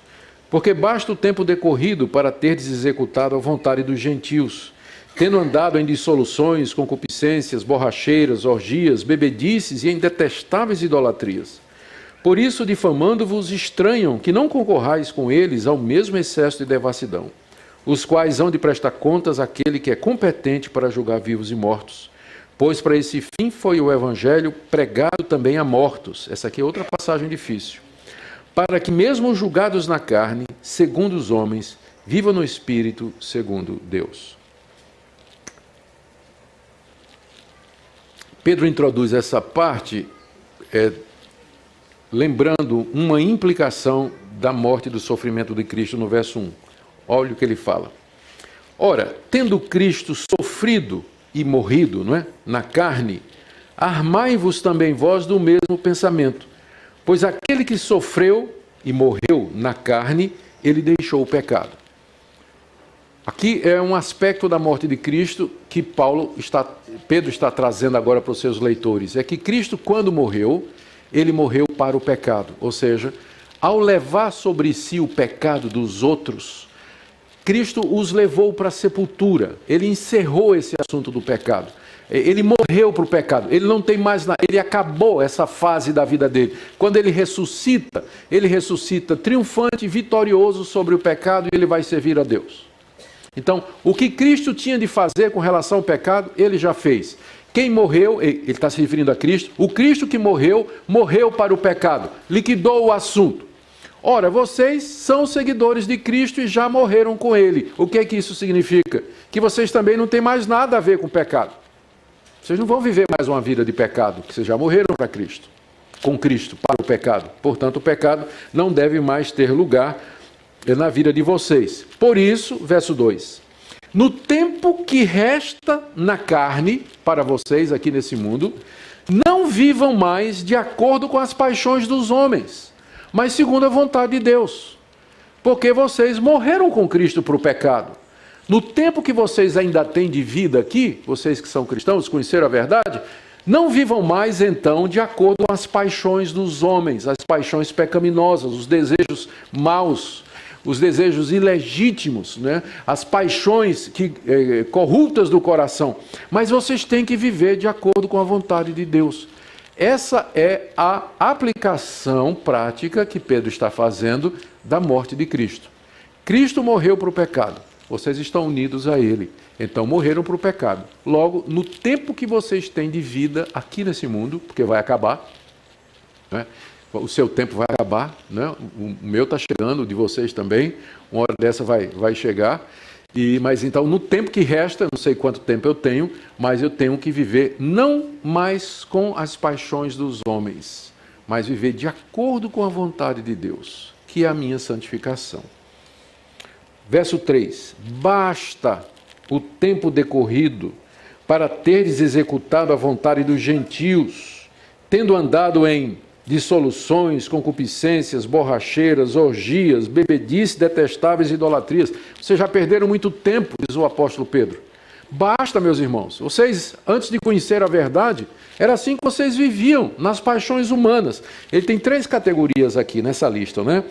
Porque basta o tempo decorrido para terdes executado a vontade dos gentios, tendo andado em dissoluções, concupiscências, borracheiras, orgias, bebedices e em detestáveis idolatrias. Por isso, difamando-vos, estranham que não concorrais com eles ao mesmo excesso de devassidão, os quais hão de prestar contas àquele que é competente para julgar vivos e mortos. Pois para esse fim foi o Evangelho pregado também a mortos. Essa aqui é outra passagem difícil. Para que mesmo julgados na carne, segundo os homens, vivam no Espírito, segundo Deus. Pedro introduz essa parte lembrando uma implicação da morte e do sofrimento de Cristo no verso 1. Olha o que ele fala. Ora, tendo Cristo sofrido e morrido, não é? Na carne, armai-vos também vós do mesmo pensamento, pois aquele que sofreu e morreu na carne, ele deixou o pecado. Aqui é um aspecto da morte de Cristo que Pedro está trazendo agora para os seus leitores. É que Cristo, quando morreu, ele morreu para o pecado. Ou seja, ao levar sobre si o pecado dos outros, Cristo os levou para a sepultura. Ele encerrou esse assunto do pecado. Ele morreu para o pecado. Ele não tem mais nada. Ele acabou essa fase da vida dele. Quando ele ressuscita triunfante, vitorioso sobre o pecado, e ele vai servir a Deus. Então, o que Cristo tinha de fazer com relação ao pecado, ele já fez. Quem morreu, ele está se referindo a Cristo, o Cristo que morreu, morreu para o pecado, liquidou o assunto. Ora, vocês são seguidores de Cristo e já morreram com ele. O que é que isso significa? Que vocês também não têm mais nada a ver com o pecado. Vocês não vão viver mais uma vida de pecado, porque vocês já morreram para Cristo, com Cristo, para o pecado. Portanto, o pecado não deve mais ter lugar na vida de vocês. Por isso, verso 2, no tempo que resta na carne para vocês aqui nesse mundo, Não vivam mais de acordo com as paixões dos homens, mas segundo a vontade de Deus. Porque vocês morreram com Cristo para o pecado. No tempo que vocês ainda têm de vida aqui, vocês que são cristãos, conheceram a verdade, não vivam mais então de acordo com as paixões dos homens, as paixões pecaminosas, os desejos maus, os desejos ilegítimos, né? As paixões corruptas do coração. Mas vocês têm que viver de acordo com a vontade de Deus. Essa é a aplicação prática que Pedro está fazendo da morte de Cristo. Cristo morreu para o pecado. Vocês estão unidos a Ele. Então morreram para o pecado. Logo, no tempo que vocês têm de vida aqui nesse mundo, porque vai acabar, né? O seu tempo vai acabar, né? O meu está chegando, o de vocês também. Uma hora dessa vai chegar. Mas então, no tempo que resta, não sei quanto tempo eu tenho, mas eu tenho que viver não mais com as paixões dos homens, mas viver de acordo com a vontade de Deus, que é a minha santificação. Verso 3: basta o tempo decorrido para teres executado a vontade dos gentios, tendo andado em dissoluções, concupiscências, borracheiras, orgias, bebedice, detestáveis idolatrias. Vocês já perderam muito tempo, diz o apóstolo Pedro. Basta, meus irmãos. Vocês, antes de conhecer a verdade, era assim que vocês viviam, nas paixões humanas. Ele tem 3 categorias aqui nessa lista, né?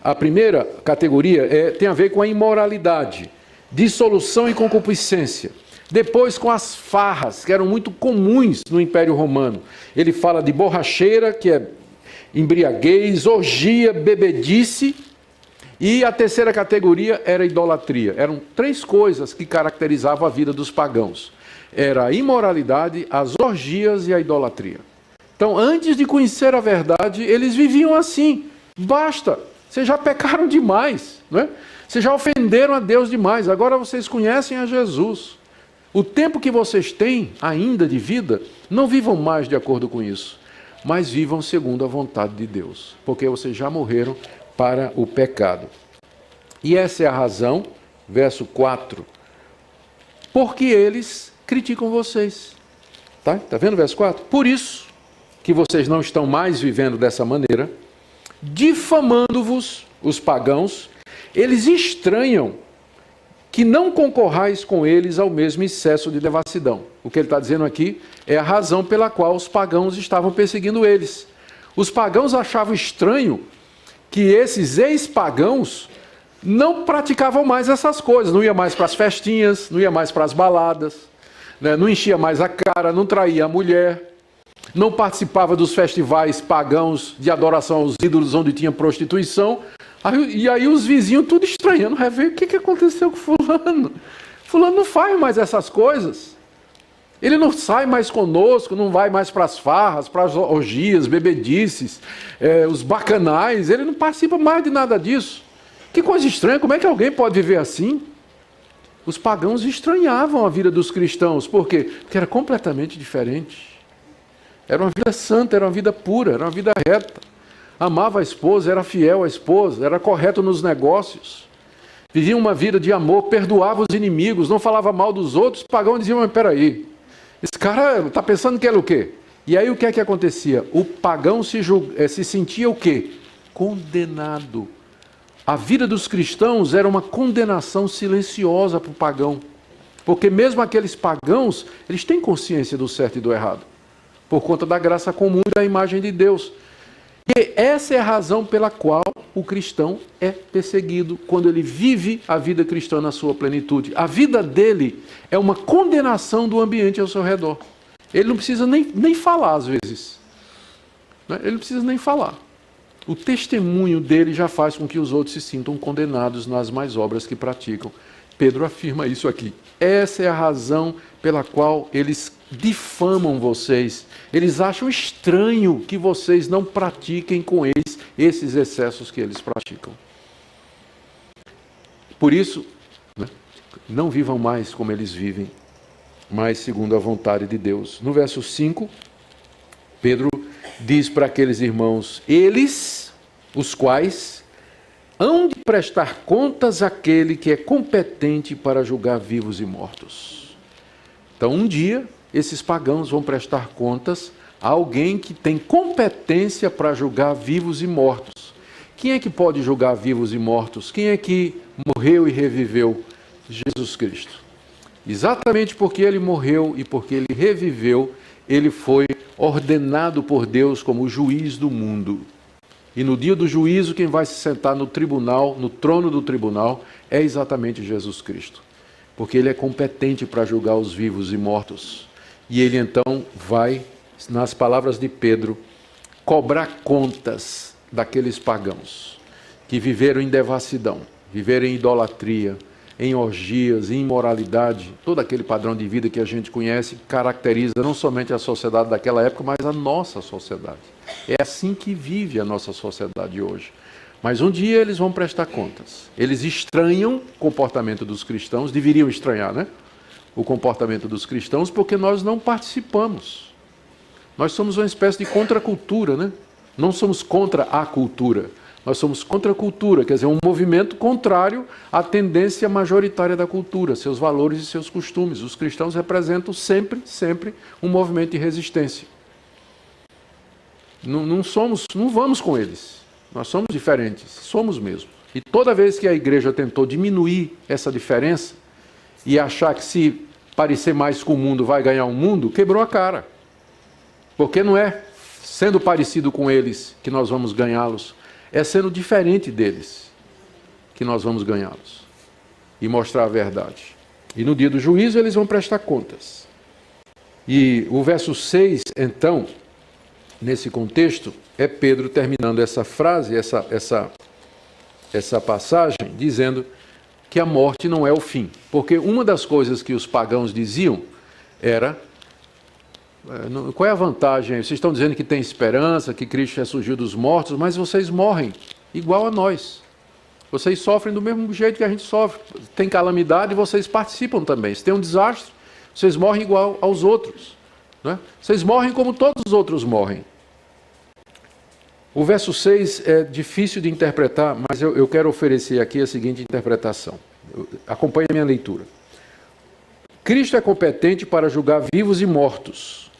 A primeira categoria tem a ver com a imoralidade, dissolução e concupiscência. Depois com as farras, que eram muito comuns no Império Romano. Ele fala de borracheira, que é embriaguez, orgia, bebedice, e a terceira categoria era idolatria. Eram 3 coisas que caracterizavam a vida dos pagãos. Era a imoralidade, as orgias e a idolatria. Então, antes de conhecer a verdade, eles viviam assim. Basta, vocês já pecaram demais, não é? Vocês já ofenderam a Deus demais, agora vocês conhecem a Jesus. O tempo que vocês têm ainda de vida, não vivam mais de acordo com isso, mas vivam segundo a vontade de Deus, porque vocês já morreram para o pecado. E essa é a razão, verso 4, porque eles criticam vocês. Tá vendo o verso 4? Por isso que vocês não estão mais vivendo dessa maneira, difamando-vos, os pagãos, eles estranham que não concorrais com eles ao mesmo excesso de devassidão. O que ele está dizendo aqui é a razão pela qual os pagãos estavam perseguindo eles. Os pagãos achavam estranho que esses ex-pagãos não praticavam mais essas coisas, não ia mais para as festinhas, não ia mais para as baladas, né? Não enchia mais a cara, não traía a mulher, não participava dos festivais pagãos de adoração aos ídolos onde tinha prostituição. E aí os vizinhos tudo estranhando, vai ver o que aconteceu com fulano. Fulano não faz mais essas coisas. Ele não sai mais conosco, não vai mais para as farras, para as orgias, bebedices, os bacanais. Ele não participa mais de nada disso. Que coisa estranha, como é que alguém pode viver assim? Os pagãos estranhavam a vida dos cristãos. Por quê? Porque era completamente diferente. Era uma vida santa, era uma vida pura, era uma vida reta. Amava a esposa, era fiel à esposa, era correto nos negócios. Vivia uma vida de amor, perdoava os inimigos, não falava mal dos outros. Os pagãos diziam, mas peraí, esse cara está pensando que era o quê? E aí o que é que acontecia? O pagão se sentia o quê? Condenado. A vida dos cristãos era uma condenação silenciosa para o pagão. Porque mesmo aqueles pagãos, eles têm consciência do certo e do errado. Por conta da graça comum e da imagem de Deus. E essa é a razão pela qual o cristão é perseguido, quando ele vive a vida cristã na sua plenitude. A vida dele é uma condenação do ambiente ao seu redor. Ele não precisa nem falar às vezes. Ele não precisa nem falar. O testemunho dele já faz com que os outros se sintam condenados nas más obras que praticam. Pedro afirma isso aqui. Essa é a razão pela qual eles difamam vocês. Eles acham estranho que vocês não pratiquem com eles esses excessos que eles praticam. Por isso, não vivam mais como eles vivem, mas segundo a vontade de Deus. No verso 5, Pedro diz para aqueles irmãos, eles, os quais hão de prestar contas àquele que é competente para julgar vivos e mortos. Então, um dia, esses pagãos vão prestar contas Há alguém que tem competência para julgar vivos e mortos. Quem é que pode julgar vivos e mortos? Quem é que morreu e reviveu? Jesus Cristo. Exatamente porque ele morreu e porque ele reviveu, ele foi ordenado por Deus como o juiz do mundo. E no dia do juízo, quem vai se sentar no tribunal, no trono do tribunal, é exatamente Jesus Cristo. Porque ele é competente para julgar os vivos e mortos. E ele então vai, nas palavras de Pedro, cobrar contas daqueles pagãos que viveram em devassidão, viveram em idolatria, em orgias, em imoralidade, todo aquele padrão de vida que a gente conhece, caracteriza não somente a sociedade daquela época, mas a nossa sociedade. É assim que vive a nossa sociedade hoje. Mas um dia eles vão prestar contas. Eles estranham o comportamento dos cristãos, deveriam estranhar, né? O comportamento dos cristãos, porque nós não participamos. Nós somos uma espécie de contracultura, né? Não somos contra a cultura. Nós somos contra a cultura, quer dizer, um movimento contrário à tendência majoritária da cultura, seus valores e seus costumes. Os cristãos representam sempre um movimento de resistência. Não vamos com eles. Nós somos diferentes, somos mesmo. E toda vez que a igreja tentou diminuir essa diferença e achar que se parecer mais com o mundo vai ganhar o mundo, quebrou a cara. Porque não é sendo parecido com eles que nós vamos ganhá-los, é sendo diferente deles que nós vamos ganhá-los e mostrar a verdade. E no dia do juízo eles vão prestar contas. E o verso 6, então, nesse contexto, é Pedro terminando essa frase, essa passagem, dizendo que a morte não é o fim. Porque uma das coisas que os pagãos diziam era: qual é a vantagem? Vocês estão dizendo que tem esperança, que Cristo ressurgiu dos mortos, mas vocês morrem igual a nós. Vocês sofrem do mesmo jeito que a gente sofre. Tem calamidade e vocês participam também. Se tem um desastre, vocês morrem igual aos outros, né? Vocês morrem como todos os outros morrem. O verso 6 é difícil de interpretar, mas eu quero oferecer aqui a seguinte interpretação. Acompanhe a minha leitura. Cristo é competente para julgar vivos e mortos.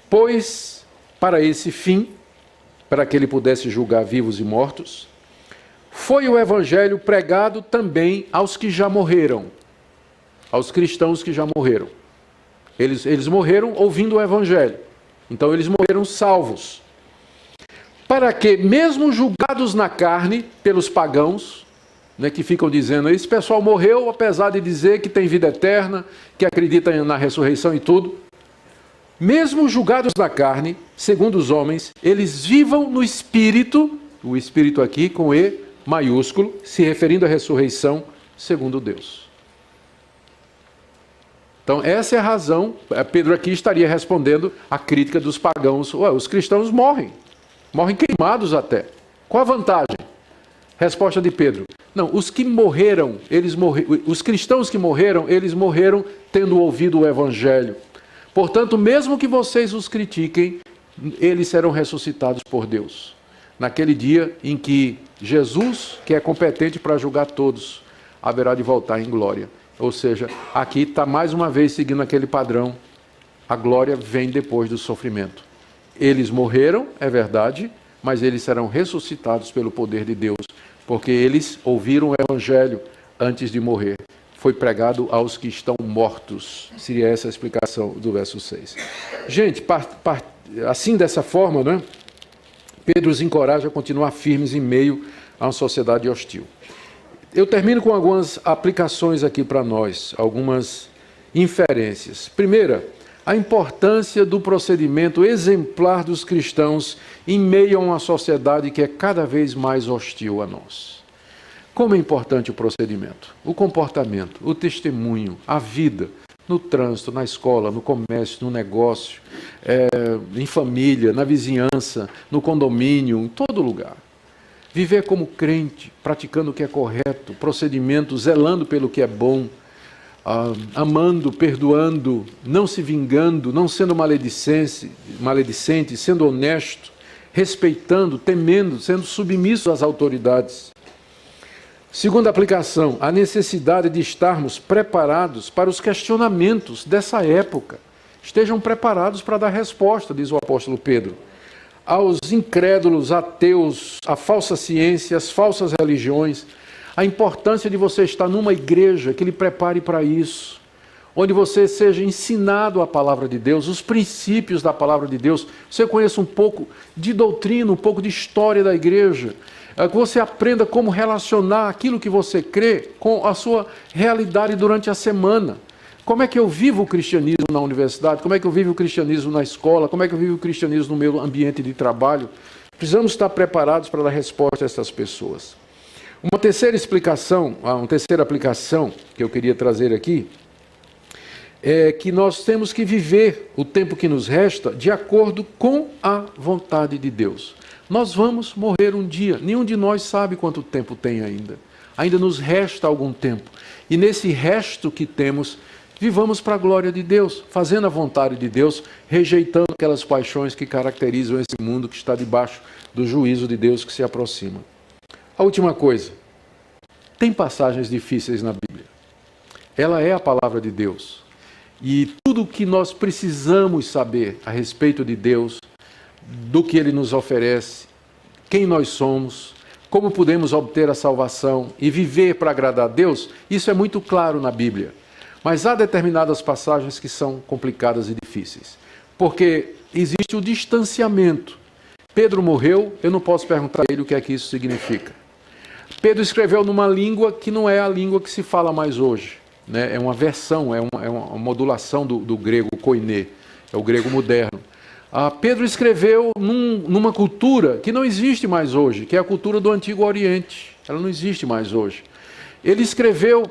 Pois, para esse fim, para que ele pudesse julgar vivos e mortos, foi o evangelho pregado também aos que já morreram, aos cristãos que já morreram. Eles morreram ouvindo o evangelho, então eles morreram salvos. Para que, mesmo julgados na carne pelos pagãos, né, que ficam dizendo, esse pessoal morreu apesar de dizer que tem vida eterna, que acredita na ressurreição e tudo, mesmo julgados na carne, segundo os homens, eles vivam no Espírito, o Espírito aqui com E maiúsculo, se referindo à ressurreição, segundo Deus. Então essa é a razão, Pedro aqui estaria respondendo à crítica dos pagãos. Os cristãos morrem queimados até. Qual a vantagem? Resposta de Pedro: não, os que morreram, os cristãos que morreram, eles morreram tendo ouvido o Evangelho. Portanto, mesmo que vocês os critiquem, eles serão ressuscitados por Deus. Naquele dia em que Jesus, que é competente para julgar todos, haverá de voltar em glória. Ou seja, aqui está mais uma vez seguindo aquele padrão. A glória vem depois do sofrimento. Eles morreram, é verdade, mas eles serão ressuscitados pelo poder de Deus, porque eles ouviram o Evangelho antes de morrer. Foi pregado aos que estão mortos. Seria essa a explicação do verso 6. Gente, assim dessa forma, né, Pedro os encoraja a continuar firmes em meio a uma sociedade hostil. Eu termino com algumas aplicações aqui para nós, algumas inferências. Primeira, a importância do procedimento exemplar dos cristãos em meio a uma sociedade que é cada vez mais hostil a nós. Como é importante o procedimento, o comportamento, o testemunho, a vida, no trânsito, na escola, no comércio, no negócio, em família, na vizinhança, no condomínio, em todo lugar. Viver como crente, praticando o que é correto, procedimento, zelando pelo que é bom, amando, perdoando, não se vingando, não sendo maledicente, sendo honesto, respeitando, temendo, sendo submisso às autoridades. Segunda aplicação, a necessidade de estarmos preparados para os questionamentos dessa época, estejam preparados para dar resposta, diz o apóstolo Pedro, aos incrédulos, ateus, à falsa ciência, às falsas religiões. A importância de você estar numa igreja que lhe prepare para isso, onde você seja ensinado a palavra de Deus, os princípios da palavra de Deus, você conheça um pouco de doutrina, um pouco de história da igreja, que você aprenda como relacionar aquilo que você crê com a sua realidade durante a semana. Como é que eu vivo o cristianismo na universidade? Como é que eu vivo o cristianismo na escola? Como é que eu vivo o cristianismo no meu ambiente de trabalho? Precisamos estar preparados para dar resposta a essas pessoas. Uma terceira explicação, uma terceira aplicação que eu queria trazer aqui, é que nós temos que viver o tempo que nos resta de acordo com a vontade de Deus. Nós vamos morrer um dia, nenhum de nós sabe quanto tempo tem ainda. Ainda nos resta algum tempo. E nesse resto que temos, vivamos para a glória de Deus, fazendo a vontade de Deus, rejeitando aquelas paixões que caracterizam esse mundo que está debaixo do juízo de Deus que se aproxima. A última coisa, tem passagens difíceis na Bíblia. Ela é a palavra de Deus. E tudo o que nós precisamos saber a respeito de Deus, do que Ele nos oferece, quem nós somos, como podemos obter a salvação e viver para agradar a Deus, isso é muito claro na Bíblia. Mas há determinadas passagens que são complicadas e difíceis, porque existe o distanciamento. Pedro morreu, eu não posso perguntar a ele o que é que isso significa. Pedro escreveu numa língua que não é a língua que se fala mais hoje, né? É uma versão, é uma modulação do grego koiné, é o grego moderno. Pedro escreveu numa cultura que não existe mais hoje, que é a cultura do Antigo Oriente. Ela não existe mais hoje. Ele escreveu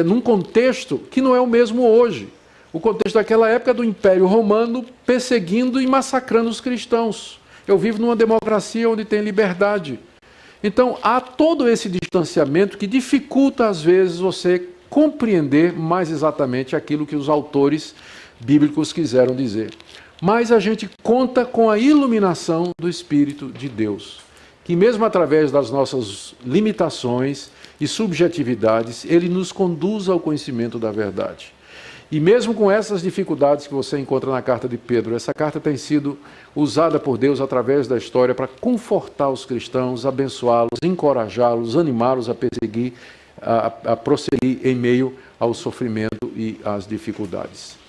num contexto que não é o mesmo hoje. O contexto daquela época do Império Romano perseguindo e massacrando os cristãos. Eu vivo numa democracia onde tem liberdade. Então, há todo esse distanciamento que dificulta, às vezes, você compreender mais exatamente aquilo que os autores bíblicos quiseram dizer. Mas a gente conta com a iluminação do Espírito de Deus, que mesmo através das nossas limitações e subjetividades, Ele nos conduz ao conhecimento da verdade. E mesmo com essas dificuldades que você encontra na carta de Pedro, essa carta tem sido usada por Deus através da história para confortar os cristãos, abençoá-los, encorajá-los, animá-los a perseguir, a prosseguir em meio ao sofrimento e às dificuldades.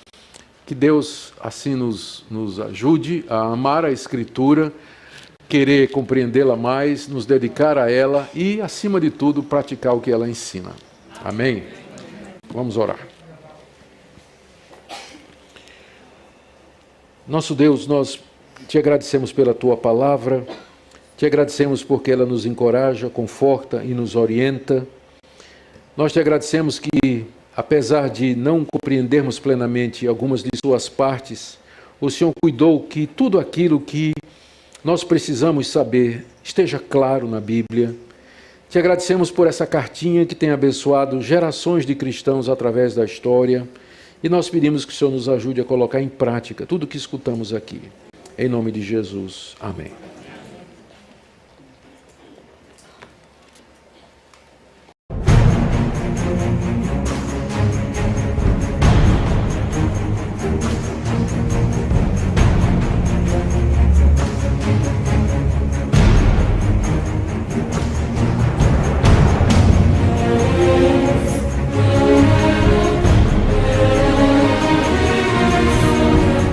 Que Deus assim nos ajude a amar a Escritura, querer compreendê-la mais, nos dedicar a ela e, acima de tudo, praticar o que ela ensina. Amém? Vamos orar. Nosso Deus, nós te agradecemos pela tua palavra, te agradecemos porque ela nos encoraja, conforta e nos orienta. Nós te agradecemos que, apesar de não compreendermos plenamente algumas de suas partes, o Senhor cuidou que tudo aquilo que nós precisamos saber esteja claro na Bíblia. Te agradecemos por essa cartinha que tem abençoado gerações de cristãos através da história. E nós pedimos que o Senhor nos ajude a colocar em prática tudo o que escutamos aqui. Em nome de Jesus. Amém.